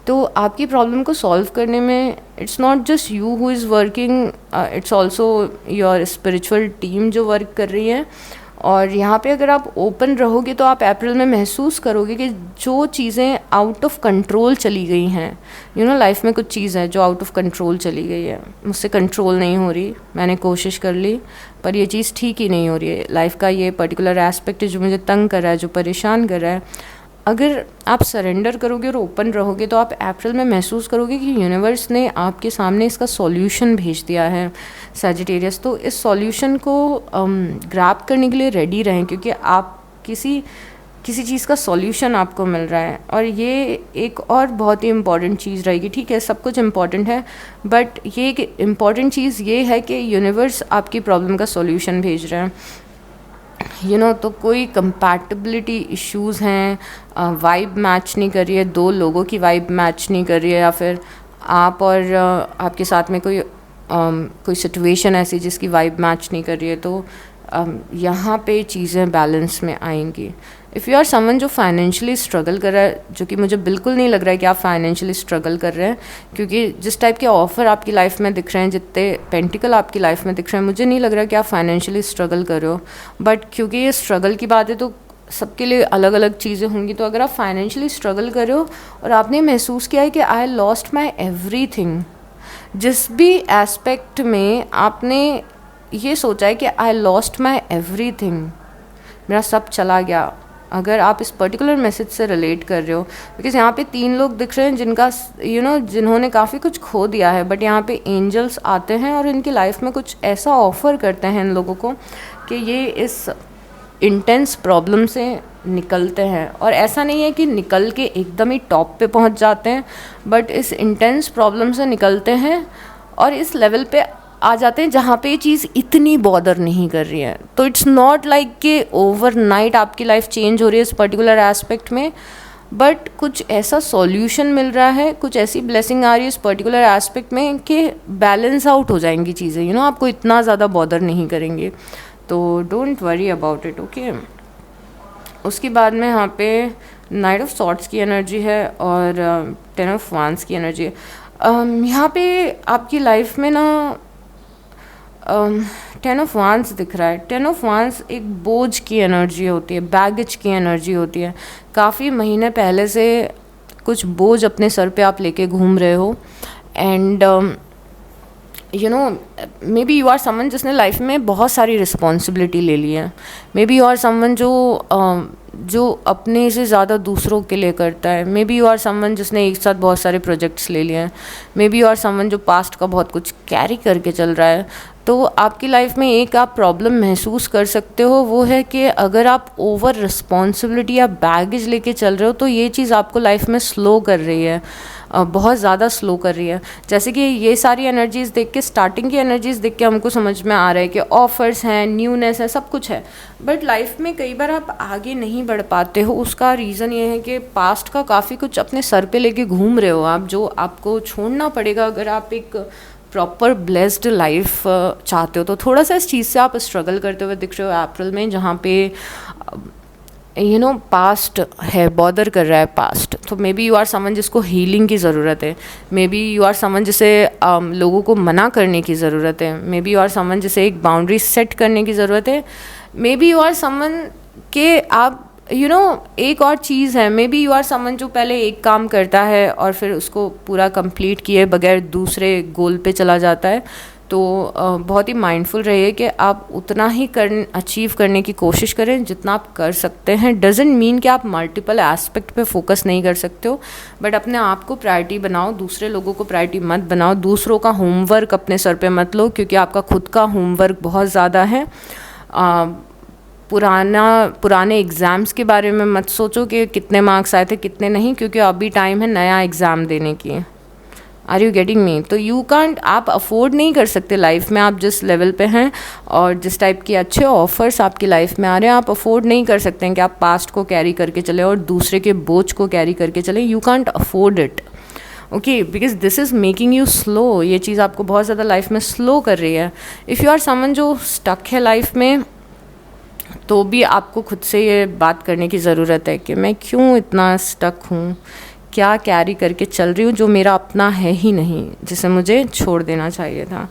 तो आपकी प्रॉब्लम को सॉल्व करने में it's not just you who is working, it's also your spiritual team जो वर्क कर रही है। और यहाँ पे अगर आप ओपन रहोगे तो आप अप्रैल में महसूस करोगे कि जो चीज़ें आउट ऑफ कंट्रोल चली गई हैं, यू नो लाइफ में कुछ चीज़ है जो आउट ऑफ कंट्रोल चली गई है, मुझसे कंट्रोल नहीं हो रही, मैंने कोशिश कर ली पर ये चीज़ ठीक ही नहीं हो रही है। लाइफ का ये पर्टिकुलर एस्पेक्ट जो मुझे तंग कर रहा है, जो परेशान कर रहा है, अगर आप सरेंडर करोगे और ओपन रहोगे तो आप अप्रैल में महसूस करोगे कि यूनिवर्स ने आपके सामने इसका सॉल्यूशन भेज दिया है सैजिटेरियस। तो इस सॉल्यूशन को ग्रैब करने के लिए रेडी रहें, क्योंकि आप किसी चीज़ का सॉल्यूशन आपको मिल रहा है। और ये एक और बहुत ही इम्पॉर्टेंट चीज़ रहेगी। ठीक है, सब कुछ इम्पॉर्टेंट है बट ये एक इम्पॉर्टेंट चीज़ ये है कि यूनिवर्स आपकी प्रॉब्लम का सॉल्यूशन भेज रहे हैं, यू नो। तो कोई कंपैटिबिलिटी इश्यूज़ हैं, वाइब मैच नहीं कर रही है, दो लोगों की वाइब मैच नहीं कर रही है, या फिर आप और आपके साथ में कोई सिचुएशन ऐसी जिसकी वाइब मैच नहीं कर रही है, तो यहाँ पे चीज़ें बैलेंस में आएंगी। इफ़ यू आर समवन जो फाइनेंशियली स्ट्रगल कर रहा है, जो कि मुझे बिल्कुल नहीं लग रहा है कि आप फाइनेंशियली स्ट्रगल कर रहे हैं, क्योंकि जिस टाइप के ऑफ़र आपकी लाइफ में दिख रहे हैं, जितने पेंटिकल आपकी लाइफ में दिख रहे हैं, मुझे नहीं लग रहा है कि आप फाइनेंशियली स्ट्रगल कर रहे हो। बट क्योंकि ये स्ट्रगल की बात है तो सबके लिए अलग अलग चीज़ें होंगी। तो अगर आप फाइनेंशियली स्ट्रगल कर रहे हो और आपने महसूस किया है कि आई लॉस्ट माई एवरीथिंग, जिस भी एस्पेक्ट में आपने ये सोचा है कि आई लॉस्ट माई एवरीथिंग, मेरा सब चला गया, अगर आप इस पर्टिकुलर मैसेज से रिलेट कर रहे हो, बिकॉज यहाँ पे 3 लोग दिख रहे हैं जिनका जिन्होंने काफ़ी कुछ खो दिया है, बट यहाँ पे एंजल्स आते हैं और इनकी लाइफ में कुछ ऐसा ऑफ़र करते हैं इन लोगों को कि ये इस इंटेंस प्रॉब्लम से निकलते हैं। और ऐसा नहीं है कि निकल के एकदम ही टॉप पे पहुँच जाते हैं, बट इस इंटेंस प्रॉब्लम से निकलते हैं और इस लेवल पे आ जाते हैं जहाँ पे ये चीज़ इतनी बॉदर नहीं कर रही है। तो इट्स नॉट लाइक कि ओवरनाइट आपकी लाइफ चेंज हो रही है इस पर्टिकुलर एस्पेक्ट में, बट कुछ ऐसा सॉल्यूशन मिल रहा है, कुछ ऐसी ब्लेसिंग आ रही है इस पर्टिकुलर एस्पेक्ट में कि बैलेंस आउट हो जाएंगी चीज़ें, यू नो, आपको इतना ज़्यादा बॉदर नहीं करेंगे। तो don't worry about it, okay. उसके बाद में यहाँ पे नाइट ऑफ सॉर्ट्स की एनर्जी है और 10 ऑफ वांड्स की एनर्जी है। यहाँ पे आपकी लाइफ में ना 10 ऑफ वांड्स दिख रहा है। 10 ऑफ वांड्स एक बोझ की एनर्जी होती है, बैगेज की एनर्जी होती है। काफ़ी महीने पहले से कुछ बोझ अपने सर पे आप लेके घूम रहे हो, and you know maybe you are someone जिसने लाइफ में बहुत सारी रिस्पॉन्सिबिलिटी ले ली है। Maybe you are someone जो अपने से ज़्यादा दूसरों के लिए करता है। Maybe you are someone जिसने एक साथ बहुत सारे प्रोजेक्ट्स ले लिए हैं। Maybe you are someone जो पास्ट का बहुत कुछ कैरी करके चल रहा है। तो आपकी लाइफ में एक आप प्रॉब्लम महसूस कर सकते हो, वो है कि अगर आप ओवर रिस्पॉन्सिबिलिटी या बैगेज लेके चल रहे हो तो ये चीज़ आपको लाइफ में स्लो कर रही है, बहुत ज़्यादा स्लो कर रही है। जैसे कि ये सारी एनर्जीज़ देख के, स्टार्टिंग की एनर्जीज़ देख के हमको समझ में आ रहा है कि ऑफर्स हैं, न्यूनेस है, सब कुछ है, बट लाइफ में कई बार आप आगे नहीं बढ़ पाते हो। उसका रीज़न ये है कि पास्ट का काफ़ी कुछ अपने सर पे लेके घूम रहे हो आप, जो आपको छोड़ना पड़ेगा अगर आप एक प्रॉपर ब्लेस्ड लाइफ चाहते हो। तो थोड़ा सा इस चीज़ से आप स्ट्रगल करते हुए दिख रहे हो अप्रैल में, जहाँ पे यू नो पास्ट है, बॉदर कर रहा है पास्ट। तो maybe you are someone जिसको हीलिंग की ज़रूरत है। Maybe you are someone जिसे लोगों को मना करने की ज़रूरत है। Maybe you are someone जिसे एक बाउंड्री सेट करने की ज़रूरत है। Maybe you are someone के आप यू नो एक और चीज़ है, maybe you are someone जो पहले एक काम करता है और फिर उसको पूरा कंप्लीट किए बगैर दूसरे गोल पे चला जाता है। तो बहुत ही माइंडफुल रहिए कि आप उतना ही अचीव करने की कोशिश करें जितना आप कर सकते हैं। डजेंट मीन कि आप मल्टीपल एस्पेक्ट पे फोकस नहीं कर सकते हो, बट अपने आप को प्रायोरिटी बनाओ, दूसरे लोगों को प्रायोरिटी मत बनाओ, दूसरों का होमवर्क अपने सर पे मत लो, क्योंकि आपका खुद का होमवर्क बहुत ज़्यादा है। पुराने एग्ज़ाम्स के बारे में मत सोचो कि कितने मार्क्स आए थे कितने नहीं, क्योंकि अभी टाइम है नया एग्ज़ाम देने की। Are you getting me? तो यू कांट, आप अफोर्ड नहीं कर सकते लाइफ में, आप जिस लेवल पे हैं और जिस टाइप के अच्छे ऑफर्स आपकी लाइफ में आ रहे हैं, आप अफोर्ड नहीं कर सकते हैं कि आप पास्ट को कैरी करके चले और दूसरे के बोझ को कैरी करके चले। You can't afford it, okay, because this is making you slow. ये चीज़ आपको बहुत ज़्यादा लाइफ में स्लो कर रही है। इफ़ यू आर समन जो स्टक है लाइफ में, तो भी आपको खुद से ये बात करने की ज़रूरत है कि मैं क्यों इतना स्टक हूँ, क्या कैरी करके चल रही हूँ जो मेरा अपना है ही नहीं, जिसे मुझे छोड़ देना चाहिए था।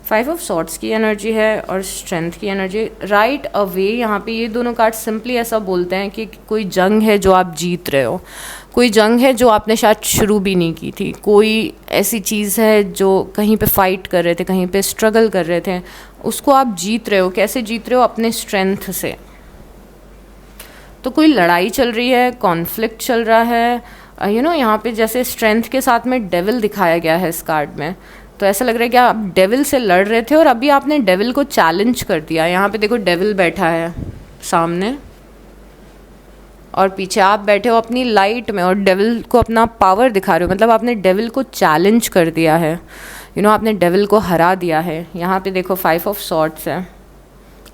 5 ऑफ सॉर्ड्स की एनर्जी है और स्ट्रेंथ की एनर्जी। राइट अवे यहाँ पे ये दोनों कार्ड सिंपली ऐसा बोलते हैं कि कोई जंग है जो आप जीत रहे हो, कोई जंग है जो आपने शायद शुरू भी नहीं की थी, कोई ऐसी चीज़ है जो कहीं पे फाइट कर रहे थे, कहीं पे स्ट्रगल कर रहे थे, उसको आप जीत रहे हो। कैसे जीत रहे हो? अपने स्ट्रेंथ से। तो कोई लड़ाई चल रही है, कॉन्फ्लिक्ट चल रहा है, यहाँ पे जैसे स्ट्रेंथ के साथ में डेविल दिखाया गया है इस कार्ड में। तो ऐसा लग रहा है कि आप डेविल से लड़ रहे थे और अभी आपने डेविल को चैलेंज कर दिया। यहाँ पे देखो डेविल बैठा है सामने और पीछे आप बैठे हो अपनी लाइट में और डेविल को अपना पावर दिखा रहे हो, मतलब आपने डेविल को चैलेंज कर दिया है, आपने डेविल को हरा दिया है। यहाँ पे देखो 5 ऑफ सॉर्ड्स है,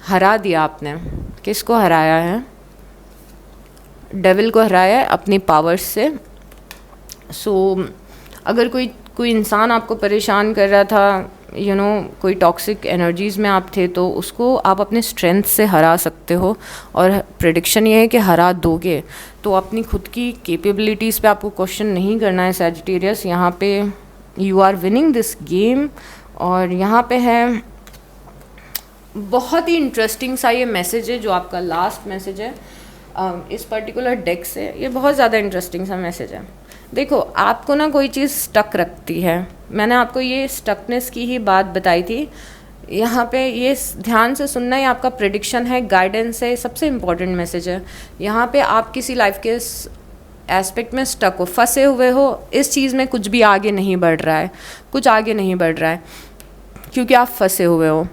हरा दिया आपने। किसको हराया है? डेविल को हराया है अपनी पावर से। अगर कोई इंसान आपको परेशान कर रहा था, कोई टॉक्सिक एनर्जीज़ में आप थे, तो उसको आप अपने स्ट्रेंथ से हरा सकते हो और प्रेडिक्शन ये है कि हरा दोगे। तो अपनी खुद की कैपेबिलिटीज़ पे आपको क्वेश्चन नहीं करना है सैजिटेरियस। यहाँ पे you are winning this game. और यहाँ पे है बहुत ही इंटरेस्टिंग सा ये मैसेज है जो आपका लास्ट मैसेज है इस पर्टिकुलर डेक से। ये बहुत ज़्यादा इंटरेस्टिंग सा मैसेज है। देखो, आपको ना कोई चीज़ स्टक रखती है। मैंने आपको ये स्टकनेस की ही बात बताई थी। यहाँ पे ये ध्यान से सुनना, ये आपका प्रेडिक्शन है, गाइडेंस है, सबसे इम्पॉर्टेंट मैसेज है। यहाँ पे आप किसी लाइफ के एस्पेक्ट में स्टक हो, फंसे हुए हो, इस चीज़ में कुछ भी आगे नहीं बढ़ रहा है, कुछ आगे नहीं बढ़ रहा है क्योंकि आप फंसे हुए हो।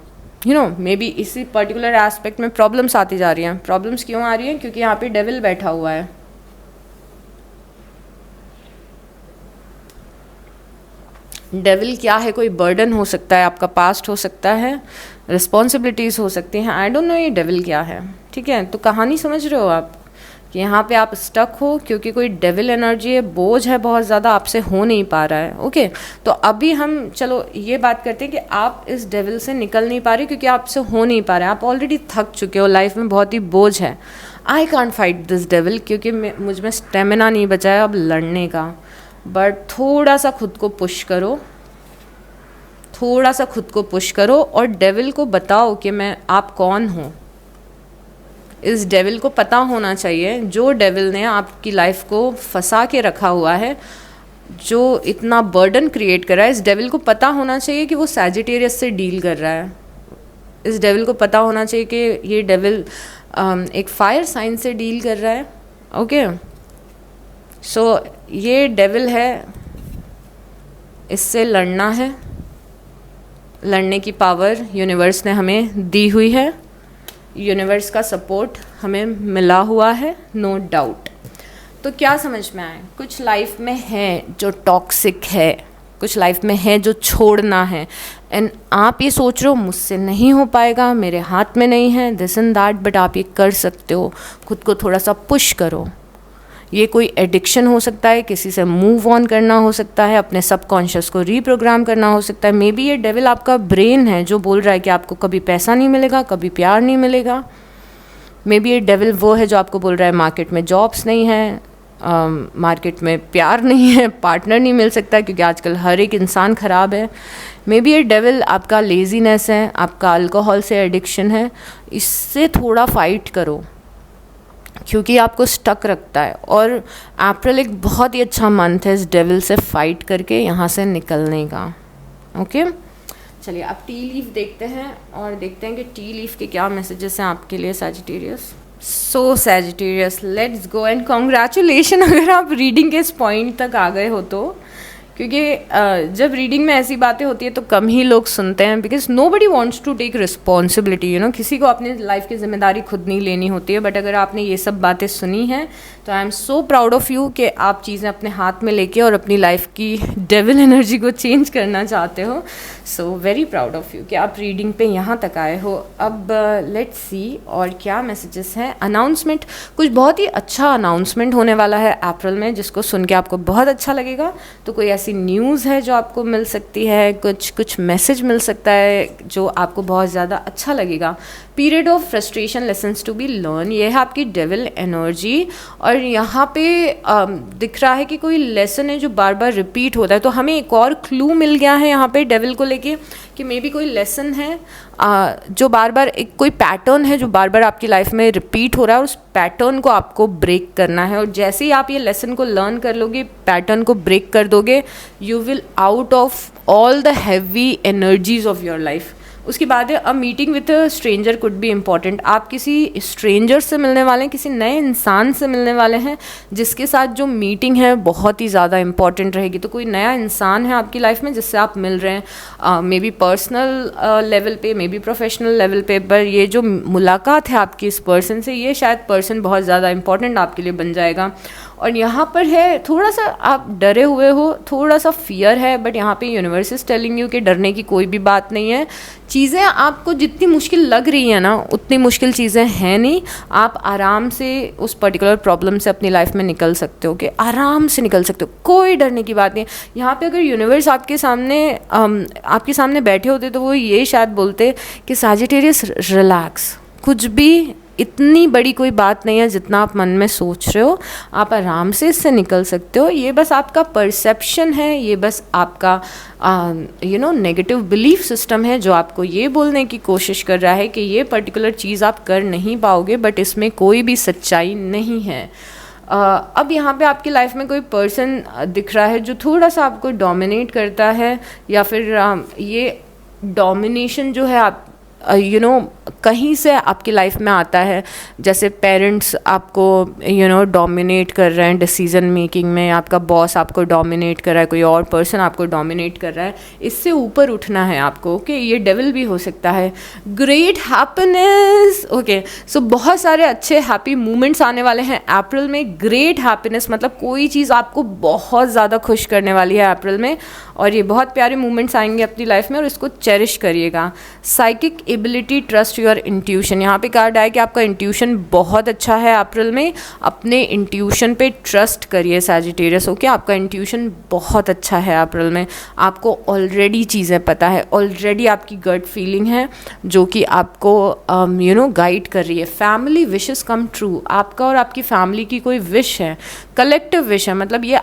मे बी इसी पर्टिकुलर एस्पेक्ट में प्रॉब्लम्स आती जा रही हैं। प्रॉब्लम्स क्यों आ रही हैं? क्योंकि यहाँ पे डेविल बैठा हुआ है। डेविल क्या है? कोई बर्डन हो सकता है, आपका पास्ट हो सकता है, रिस्पॉन्सिबिलिटीज़ हो सकती हैं, आई डोंट नो ये डेविल क्या है। ठीक है, तो कहानी समझ रहे हो आप कि यहाँ पे आप स्टक हो क्योंकि कोई डेविल एनर्जी है, बोझ है बहुत ज़्यादा, आपसे हो नहीं पा रहा है। ओके, तो अभी हम चलो ये बात करते हैं कि आप इस डेविल से निकल नहीं पा रहे क्योंकि आपसे हो नहीं पा रहा है, आप ऑलरेडी थक चुके हो, लाइफ में बहुत ही बोझ है। I can't fight this devil क्योंकि मुझ में स्टेमिना नहीं बचा है अब लड़ने का। बट थोड़ा सा खुद को पुश करो, थोड़ा सा खुद को पुश करो और डेविल को बताओ कि आप कौन हो। इस डेविल को पता होना चाहिए, जो डेविल ने आपकी लाइफ को फंसा के रखा हुआ है, जो इतना बर्डन क्रिएट कर रहा है, इस डेविल को पता होना चाहिए कि वो सैजिटेरियस से डील कर रहा है। इस डेविल को पता होना चाहिए कि ये डेविल एक फायर साइन से डील कर रहा है। ओके, सो ये डेविल है, इससे लड़ना है, लड़ने की पावर यूनिवर्स ने हमें दी हुई है, यूनिवर्स का सपोर्ट हमें मिला हुआ है, नो डाउट। तो क्या समझ में आए? कुछ लाइफ में है जो टॉक्सिक है, कुछ लाइफ में है जो छोड़ना है, एंड आप ये सोच रहे हो मुझसे नहीं हो पाएगा, मेरे हाथ में नहीं है, दिस एंड दैट, बट आप ये कर सकते हो। खुद को थोड़ा सा पुश करो। ये कोई एडिक्शन हो सकता है, किसी से मूव ऑन करना हो सकता है, अपने सबकॉन्शियस को रीप्रोग्राम करना हो सकता है। मे बी ये डेविल आपका ब्रेन है जो बोल रहा है कि आपको कभी पैसा नहीं मिलेगा, कभी प्यार नहीं मिलेगा। मे बी ये डेविल वो है जो आपको बोल रहा है मार्केट में जॉब्स नहीं है, मार्केट में प्यार नहीं है, पार्टनर नहीं मिल सकता क्योंकि आजकल हर एक इंसान ख़राब है। मे बी ये डेविल आपका लेजीनेस है, आपका अल्कोहल से एडिक्शन है। इससे थोड़ा फाइट करो क्योंकि आपको स्टक रखता है। और अप्रैल एक बहुत ही अच्छा मंथ है इस डेविल से फाइट करके यहाँ से निकलने का। ओके, चलिए अब टी लीफ देखते हैं और देखते हैं कि टी लीफ के क्या मैसेजेस हैं आपके लिए Sagittarius. So Sagittarius, let's go and congratulation अगर आप रीडिंग के इस पॉइंट तक आ गए हो तो, क्योंकि जब रीडिंग में ऐसी बातें होती है तो कम ही लोग सुनते हैं, because nobody wants to take responsibility, you know, किसी को अपनी लाइफ की जिम्मेदारी खुद नहीं लेनी होती है। बट अगर आपने ये सब बातें सुनी हैं तो I am so proud of you कि आप चीज़ें अपने हाथ में लेके और अपनी लाइफ की डेविल एनर्जी को चेंज करना चाहते हो। So very proud of you कि आप रीडिंग पे यहाँ तक आए हो। अब लेट्स सी और क्या मैसेजेस हैं। अनाउंसमेंट, कुछ बहुत ही अच्छा अनाउंसमेंट होने वाला है अप्रैल में जिसको सुन के आपको बहुत अच्छा लगेगा। तो कोई ऐसी न्यूज़ है जो आपको मिल सकती है, कुछ मैसेज मिल सकता है जो आपको बहुत ज़्यादा अच्छा लगेगा। Period of frustration, lessons to be learn, ये है आपकी डेविल एनर्जी। और यहाँ पे दिख रहा है कि कोई लेसन है जो बार बार रिपीट होता है। तो हमें एक और क्लू मिल गया है यहाँ पे डेविल को लेके कि मे बी कोई लेसन है जो बार बार, एक कोई पैटर्न है जो बार बार आपकी लाइफ में रिपीट हो रहा है और उस पैटर्न को आपको ब्रेक करना है। और जैसे ही आप ये लेसन को लर्न कर लोगे, पैटर्न को ब्रेक कर दोगे, you will out of all the heavy energies of your life. उसके बाद है a meeting with a stranger could be important. आप किसी स्ट्रेंजर से मिलने वाले हैं, किसी नए इंसान से मिलने वाले हैं जिसके साथ जो मीटिंग है बहुत ही ज़्यादा इंपॉर्टेंट रहेगी। तो कोई नया इंसान है आपकी लाइफ में जिससे आप मिल रहे हैं, मे बी पर्सनल लेवल पे, मे बी प्रोफेशनल लेवल पे, पर ये जो मुलाकात है आपकी इस पर्सन से, ये शायद पर्सन बहुत ज़्यादा इंपॉर्टेंट आपके लिए बन जाएगा। और यहाँ पर है थोड़ा सा आप डरे हुए हो, थोड़ा सा फियर है, बट यहाँ पे यूनिवर्स इज टेलिंग यू कि डरने की कोई भी बात नहीं है। चीज़ें आपको जितनी मुश्किल लग रही है ना, उतनी मुश्किल चीज़ें हैं नहीं। आप आराम से उस पर्टिकुलर प्रॉब्लम से अपनी लाइफ में निकल सकते हो, कि आराम से निकल सकते हो, कोई डरने की बात नहीं। यहाँ पे अगर यूनिवर्स आपके सामने बैठे होते तो वो ये शायद बोलते कि सैजिटेरियस रिलैक्स, कुछ भी इतनी बड़ी कोई बात नहीं है जितना आप मन में सोच रहे हो, आप आराम से इससे निकल सकते हो। ये बस आपका परसेप्शन है, ये बस आपका नेगेटिव बिलीफ सिस्टम है जो आपको ये बोलने की कोशिश कर रहा है कि ये पर्टिकुलर चीज़ आप कर नहीं पाओगे, बट इसमें कोई भी सच्चाई नहीं है। अब यहाँ पे आपकी लाइफ में कोई पर्सन दिख रहा है जो थोड़ा सा आपको डोमिनेट करता है, या फिर ये डोमिनेशन जो है आप कहीं से आपकी लाइफ में आता है। जैसे पेरेंट्स आपको डोमिनेट कर रहे हैं डिसीजन मेकिंग में, आपका बॉस आपको डोमिनेट कर रहा है, कोई और पर्सन आपको डोमिनेट कर रहा है। इससे ऊपर उठना है आपको, ओके। ये डेविल भी हो सकता है। Great happiness, okay. सो बहुत सारे अच्छे हैप्पी मोमेंट्स आने वाले हैं अप्रैल में। ग्रेट हैप्पीनेस मतलब कोई चीज़ आपको बहुत ज़्यादा खुश करने वाली है अप्रैल में, और ये बहुत प्यारे मोमेंट्स आएंगे अपनी लाइफ में, और इसको चेरिश करिएगा। Psychic ability, trust your intuition, यहाँ पे कार्ड आया कि आपका इंट्यूशन बहुत अच्छा है अप्रैल में। अपने इंट्यूशन पे ट्रस्ट करिए सैजिटेरियस, ओके। आपका इंट्यूशन बहुत अच्छा है अप्रैल में। आपको ऑलरेडी चीज़ें पता है, ऑलरेडी आपकी गट फीलिंग है जो कि आपको गाइड कर रही है। फैमिली विशेस कम ट्रू, आपका और आपकी फैमिली की कोई विश है, कलेक्टिव विश है, मतलब ये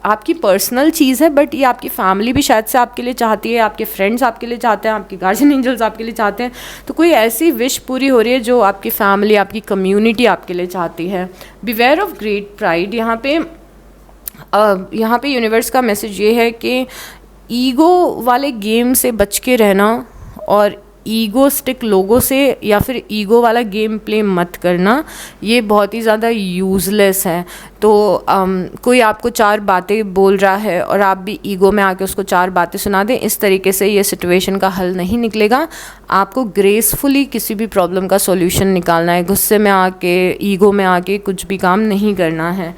आपकी पर्सनल चीज़ है, बट ये आपकी फैमिली भी शायद से आपके लिए चाहती है, आपके फ्रेंड्स आपके लिए चाहते हैं, आपके गार्जियन एंजल्स आपके लिए चाहते हैं। तो कोई ऐसी विश पूरी हो रही है जो आपकी फैमिली, आपकी कम्युनिटी आपके लिए चाहती है। बिवेयर ऑफ ग्रेट प्राइड, यहाँ पे यूनिवर्स का मैसेज ये है कि ईगो वाले गेम से बच के रहना, और ईगोस्टिक लोगों से या फिर ईगो वाला गेम प्ले मत करना, ये बहुत ही ज़्यादा यूज़लेस है। तो कोई आपको 4 बातें बोल रहा है और आप भी ईगो में आके उसको 4 बातें सुना दें, इस तरीके से ये सिचुएशन का हल नहीं निकलेगा। आपको ग्रेसफुली किसी भी प्रॉब्लम का सॉल्यूशन निकालना है, गुस्से में आके, ईगो में आके कुछ भी काम नहीं करना है।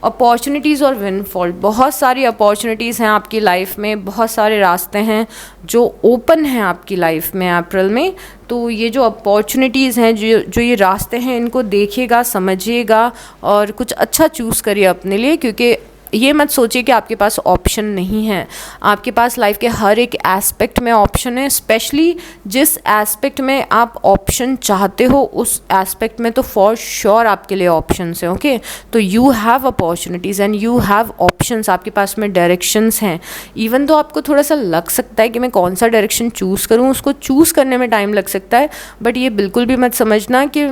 अपॉर्चुनिटीज़ और विनफॉल, बहुत सारी अपॉर्चुनिटीज़ हैं आपकी लाइफ में, बहुत सारे रास्ते हैं जो ओपन हैं आपकी लाइफ में अप्रैल में। तो ये जो अपॉर्चुनिटीज़ हैं, जो ये रास्ते हैं, इनको देखिएगा, समझिएगा और कुछ अच्छा चूज़ करिए अपने लिए, क्योंकि ये मत सोचिए कि आपके पास ऑप्शन नहीं है। आपके पास लाइफ के हर एक एस्पेक्ट में ऑप्शन है। स्पेशली जिस एस्पेक्ट में आप ऑप्शन चाहते हो, उस एस्पेक्ट में तो फॉर श्योर आपके लिए ऑप्शंस हैं, ओके। तो you have opportunities and you have options, आपके पास में डायरेक्शंस हैं। इवन तो आपको थोड़ा सा लग सकता है कि मैं कौन सा डायरेक्शन चूज़ करूँ, उसको चूज़ करने में टाइम लग सकता है, बट ये बिल्कुल भी मत समझना कि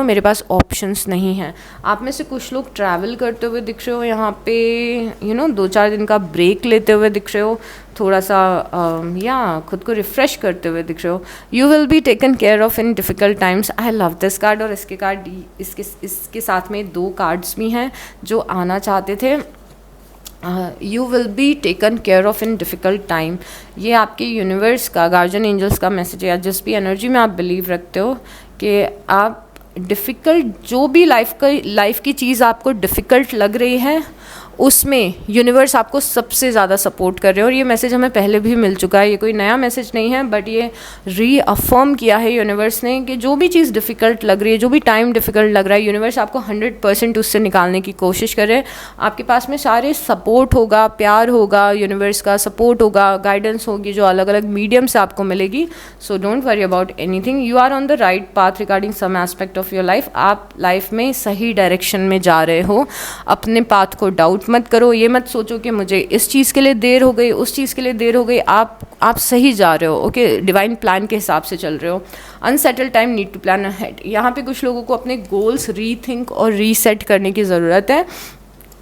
मेरे पास ऑप्शंस नहीं हैं। आप में से कुछ लोग ट्रैवल करते हुए दिख रहे हो यहाँ पे दो चार दिन का ब्रेक लेते हुए दिख रहे हो, थोड़ा सा या खुद को रिफ़्रेश करते हुए दिख रहे हो. You will be taken care of in difficult times. I love this card. और इसके साथ में 2 कार्ड्स भी हैं जो आना चाहते थे. You will be taken care of in difficult time. ये आपके यूनिवर्स का, गार्जियन एंजल्स का मैसेज है, या जिस भी एनर्जी में आप बिलीव रखते हो कि आप डिफ़िकल्ट, जो भी लाइफ की चीज़ आपको डिफ़िकल्ट लग रही है उसमें यूनिवर्स आपको सबसे ज़्यादा सपोर्ट कर रहे हैं. और ये मैसेज हमें पहले भी मिल चुका है, ये कोई नया मैसेज नहीं है, बट ये रीअफर्म किया है यूनिवर्स ने कि जो भी चीज़ डिफ़िकल्ट लग रही है, जो भी टाइम डिफ़िकल्ट लग रहा है, यूनिवर्स आपको 100% उससे निकालने की कोशिश कर रहे हैं. आपके पास में सारे सपोर्ट होगा, प्यार होगा, यूनिवर्स का सपोर्ट होगा, गाइडेंस होगी जो अलग अलग मीडियम से आपको मिलेगी. So don't worry about anything. You are on the right path regarding some aspect of your life. आप लाइफ में सही डायरेक्शन में जा रहे हो. अपने पाथ को डाउट मत करो. ये मत सोचो कि मुझे इस चीज़ के लिए देर हो गई, उस चीज़ के लिए देर हो गई. आप सही जा रहे हो. ओके, डिवाइन प्लान के हिसाब से चल रहे हो. Unsettle time, need to plan ahead. यहाँ पे कुछ लोगों को अपने गोल्स रीथिंक और रीसेट करने की ज़रूरत है.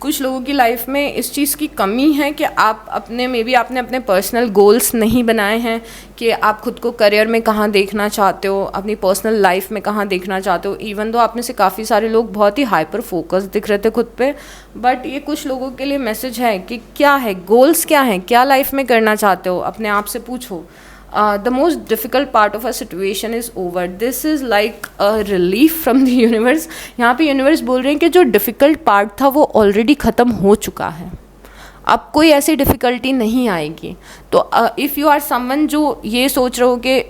कुछ लोगों की लाइफ में इस चीज़ की कमी है कि आपने अपने पर्सनल गोल्स नहीं बनाए हैं कि आप खुद को करियर में कहाँ देखना चाहते हो, अपनी पर्सनल लाइफ में कहाँ देखना चाहते हो. इवन दो आप में से काफ़ी सारे लोग बहुत ही हाइपर फोकस दिख रहे थे खुद पे, बट ये कुछ लोगों के लिए मैसेज है कि क्या है गोल्स, क्या है, क्या लाइफ में करना चाहते हो. अपने आप से पूछो. The most difficult part of a situation is over. This is like a relief from the universe. यहाँ पे यूनिवर्स बोल रहे हैं कि जो डिफ़िकल्ट पार्ट था वो ऑलरेडी ख़त्म हो चुका है. अब कोई ऐसी डिफ़िकल्टी नहीं आएगी. तो इफ़ यू आर समवन जो ये सोच रहे हो कि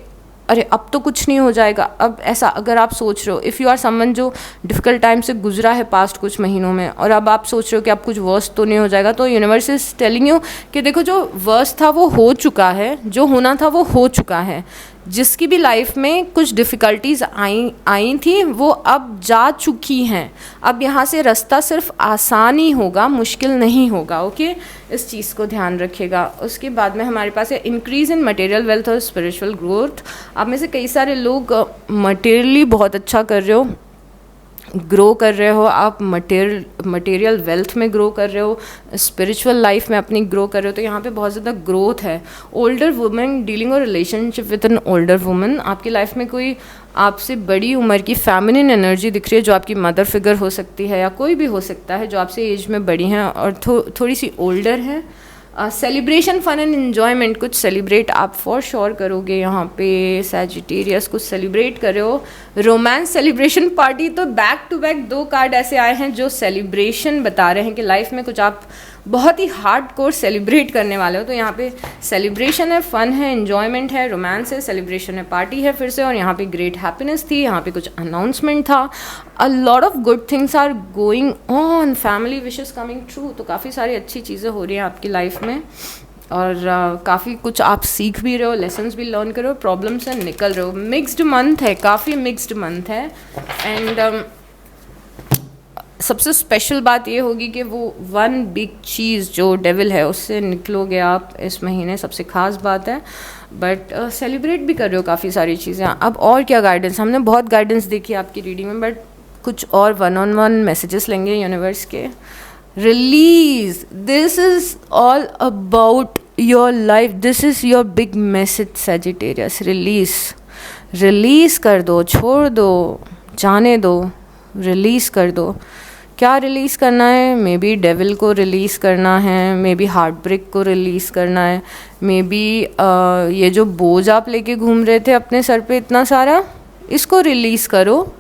अरे अब तो कुछ नहीं हो जाएगा, अब ऐसा अगर आप सोच रहे हो, इफ़ यू आर समवन जो डिफ़िकल्ट टाइम से गुजरा है पास्ट कुछ महीनों में, और अब आप सोच रहे हो कि अब कुछ वर्स तो नहीं हो जाएगा, तो यूनिवर्स इज टेलिंग यू कि देखो जो वर्स था वो हो चुका है, जो होना था वो हो चुका है. जिसकी भी लाइफ में कुछ डिफ़िकल्टीज़ आई थी वो अब जा चुकी हैं. अब यहाँ से रास्ता सिर्फ आसान ही होगा, मुश्किल नहीं होगा. ओके, इस चीज़ को ध्यान रखिएगा. उसके बाद में हमारे पास है इंक्रीज़ इन मटेरियल वेल्थ और स्पिरिचुअल ग्रोथ. आप में से कई सारे लोग मटेरियली बहुत अच्छा कर रहे हो, ग्रो कर रहे हो. आप मटेरियल वेल्थ में ग्रो कर रहे हो, स्पिरिचुअल लाइफ में अपनी ग्रो कर रहे हो. तो यहाँ पे बहुत ज़्यादा ग्रोथ है. ओल्डर वुमेन, डीलिंग और relationship with an older women. आपकी लाइफ में कोई आपसे बड़ी उम्र की फेमिनिन एनर्जी दिख रही है, जो आपकी मदर फिगर हो सकती है या कोई भी हो सकता है जो आपसे एज में बड़ी हैं और थोड़ी सी ओल्डर हैं. सेलिब्रेशन, फन एंड एन्जॉयमेंट, कुछ सेलिब्रेट आप फॉर श्योर करोगे. यहाँ पे सैजिटेरियस कुछ सेलिब्रेट कर रहे हो. Romance, celebration, party. तो बैक टू बैक 2 कार्ड ऐसे आए हैं जो सेलिब्रेशन बता रहे हैं कि लाइफ में कुछ आप बहुत ही हार्ड कोर सेलिब्रेट करने वाले हो. तो यहाँ पे सेलिब्रेशन है, फन है, एन्जॉयमेंट है, रोमांस है, सेलिब्रेशन है, पार्टी है फिर से, और यहाँ पे ग्रेट हैप्पीनेस थी. यहाँ पे कुछ अनाउंसमेंट था. A lot of good things are going on. Family wishes coming true. तो काफ़ी सारी अच्छी चीज़ें हो रही हैं आपकी लाइफ में, और काफ़ी कुछ आप सीख भी रहे हो, लेसन्स भी लर्न कर रहे हो, प्रॉब्लम से निकल रहे हो. मिक्स्ड मंथ है, काफ़ी मिक्स्ड मंथ है. एंड सबसे स्पेशल बात ये होगी कि वो 1 बिग चीज़ जो डेविल है उससे निकलोगे आप इस महीने. सबसे ख़ास बात है. बट सेलिब्रेट भी कर रहे हो काफ़ी सारी चीज़ें. अब और क्या गाइडेंस, हमने बहुत गाइडेंस देखी आपकी रीडिंग में, बट कुछ और 1-on-1 मैसेजेस लेंगे यूनिवर्स के. Release, this is all about your life. This is your big message Sagittarius. Release कर दो, छोड़ दो, जाने दो, रिलीज़ कर दो. क्या रिलीज़ करना है? मे बी डेविल को रिलीज़ करना है, मे बी हार्ट ब्रेक को रिलीज़ करना है, मे बी ये जो बोझ आप लेके घूम रहे थे अपने सर पे इतना सारा, इसको रिलीज़ करो.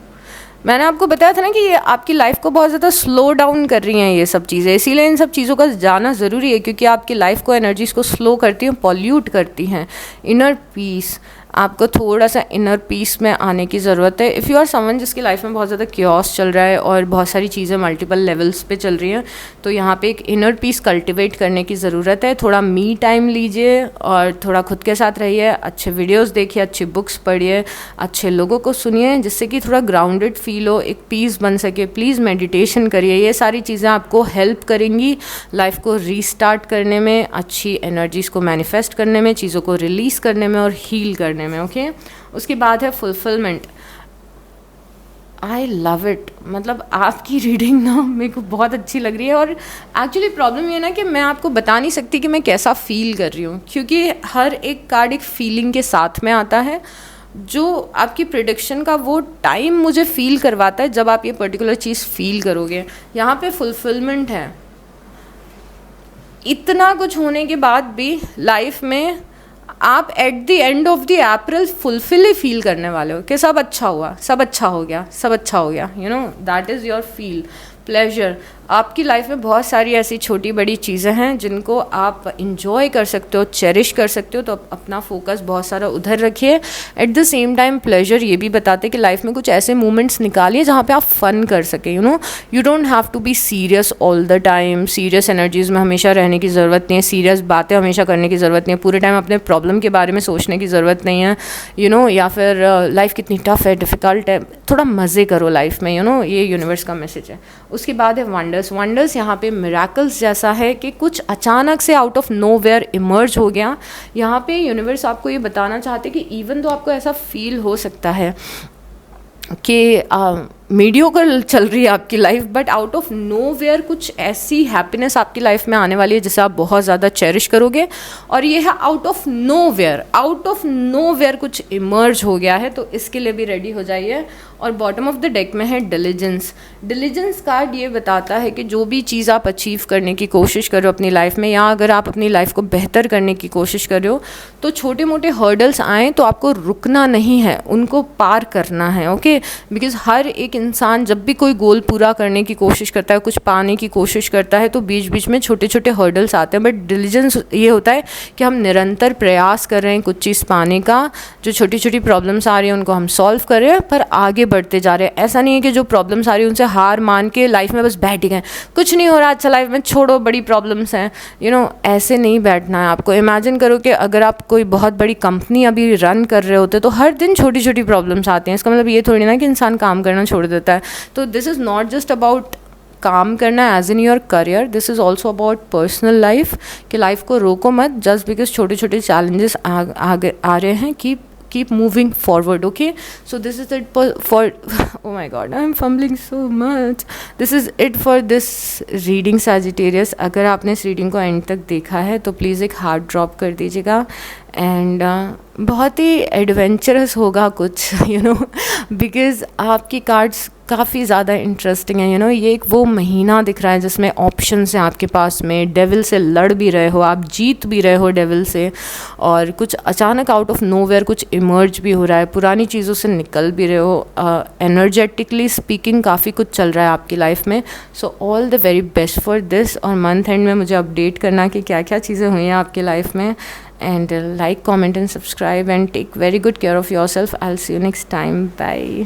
मैंने आपको बताया था ना कि ये आपकी लाइफ को बहुत ज़्यादा स्लो डाउन कर रही हैं ये सब चीज़ें. इसीलिए इन सब चीज़ों का जाना ज़रूरी है, क्योंकि आपकी लाइफ को, एनर्जीज़ को स्लो करती हैं, पॉल्यूट करती हैं. इनर पीस, आपको थोड़ा सा इनर पीस में आने की ज़रूरत है. इफ़ यू आर समवन जिसकी लाइफ में बहुत ज़्यादा क्योस चल रहा है और बहुत सारी चीज़ें मल्टीपल लेवल्स पे चल रही हैं, तो यहाँ पे एक इनर पीस कल्टिवेट करने की ज़रूरत है. थोड़ा मी टाइम लीजिए और थोड़ा खुद के साथ रहिए. अच्छे वीडियोस देखिए, अच्छी बुक्स पढ़िए, अच्छे लोगों को सुनिए, जिससे कि थोड़ा ग्राउंडेड फील हो, एक पीस बन सके. प्लीज़ मेडिटेशन करिए. ये सारी चीज़ें आपको हेल्प करेंगी लाइफ को रीस्टार्ट करने में, अच्छी एनर्जीज़ को मैनिफेस्ट करने में, चीज़ों को रिलीज़ करने में और हील करने में. ओके, उसके बाद है फुलफिलमेंट. I love it. मतलब आपकी रीडिंग ना मेरे को बहुत अच्छी लग रही है। और एक्चुअली प्रॉब्लम ये ना कि मैं आपको बता नहीं सकती कि मैं कैसा फील कर रही हूँ, क्योंकि हर एक कार्ड एक फीलिंग के साथ में आता है। जो आपकी प्रिडिक्शन का वो टाइम मुझे फील करवाता है जब आप ये पर्टिकुलर चीज़ फील करोगे। यहाँ पे फुलफिलमेंट है। इतना कुछ होने के बाद भी लाइफ में आप at the end of the April fulfil he feel करने वाले हो कि सब अच्छा हुआ, सब अच्छा हो गया, सब अच्छा हो गया। You know that is your feel pleasure. आपकी लाइफ में बहुत सारी ऐसी छोटी बड़ी चीज़ें हैं जिनको आप इंजॉय कर सकते हो, चेरिश कर सकते हो। तो अपना फोकस बहुत सारा उधर रखिए। Eight the same time pleasure ये भी बताते कि लाइफ में कुछ ऐसे मोमेंट्स निकालिए जहाँ पे आप फन कर सके। You don't have to be serious all the time. Serious energies में हमेशा रहने की ज़रूरत नहीं है। सीरियस बातें हमेशा करने की ज़रूरत नहीं है। पूरे टाइम अपने प्रॉब्लम के बारे में सोचने की ज़रूरत नहीं है। या फिर लाइफ कितनी टफ है, डिफ़िकल्ट है। थोड़ा मज़े करो लाइफ में। ये यूनिवर्स का मैसेज है। उसके बाद है वंडर्स यहाँ पे मिराकल्स जैसा है कि कुछ अचानक से आउट ऑफ नोवेयर इमर्ज हो गया। यहाँ पे यूनिवर्स आपको ये बताना चाहते कि इवन तो आपको ऐसा फील हो सकता है कि मीडियोकर चल रही है आपकी life, but out of nowhere कुछ ऐसी हैप्पीनेस आपकी लाइफ में आने वाली है जिसे आप बहुत ज़्यादा चेरिश करोगे। और ये है आउट ऑफ नोवेयर कुछ इमर्ज हो गया है, तो इसके लिए भी रेडी हो जाइए। और बॉटम ऑफ द डेक में है डिलीजेंस कार्ड ये बताता है कि जो भी चीज़ आप अचीव करने की कोशिश कर रहे हो अपनी लाइफ में, या अगर आप अपनी लाइफ को बेहतर करने की कोशिश कर रहे हो, तो छोटे मोटे हर्डल्स आएँ तो आपको रुकना नहीं है, उनको पार करना है। ओके, बिकॉज हर एक इंसान जब भी कोई गोल पूरा करने की कोशिश करता है, कुछ पाने की कोशिश करता है, तो बीच बीच में छोटे छोटे हर्डल्स आते हैं। बट डिलीजेंस ये होता है कि हम निरंतर प्रयास कर रहे हैं कुछ चीज़ पाने का। जो छोटी छोटी प्रॉब्लम्स आ रही हैं उनको हम सॉल्व कर रहे हैं, पर आगे बढ़ते जा रहे हैं। ऐसा नहीं है कि जो प्रॉब्लम्स आ रही है उनसे हार मान के लाइफ में बस बैठ गए, कुछ नहीं हो रहा अच्छा लाइफ में, छोड़ो बड़ी प्रॉब्लम्स हैं। ऐसे नहीं बैठना है आपको। इमेजिन करो कि अगर आप कोई बहुत बड़ी कंपनी अभी रन कर रहे होते तो हर दिन छोटी छोटी प्रॉब्लम्स आती हैं। इसका मतलब ये थोड़ी ना कि इंसान काम करना छोड़ देता है। तो this is not just about काम करना as in your career, this is also about personal life. कि लाइफ को रोको मत जस्ट बिकॉज छोटे छोटे चैलेंजेस आ रहे हैं। keep moving forward. Okay, so this is it for oh my god, I'm fumbling so much. This is it for this reading Sagittarius. अगर आपने इस रीडिंग को एंड तक देखा है तो प्लीज़ एक हार्ट ड्रॉप कर दीजिएगा। एंड बहुत ही एडवेंचरस होगा कुछ, बिकॉज आपकी कार्ड्स काफ़ी ज़्यादा इंटरेस्टिंग है। ये एक वो महीना दिख रहा है जिसमें ऑप्शंस हैं आपके पास में। डेविल से लड़ भी रहे हो, आप जीत भी रहे हो डेविल से, और कुछ अचानक आउट ऑफ नोवेयर कुछ इमर्ज भी हो रहा है, पुरानी चीज़ों से निकल भी रहे हो। एनर्जेटिकली स्पीकिंग काफ़ी कुछ चल रहा है आपकी लाइफ में। So all the very best for this. और मंथ एंड में मुझे अपडेट करना कि क्या क्या चीज़ें हुई हैं आपकी लाइफ में। And like, comment and subscribe, and take very good care of yourself. I'll see you next time. Bye.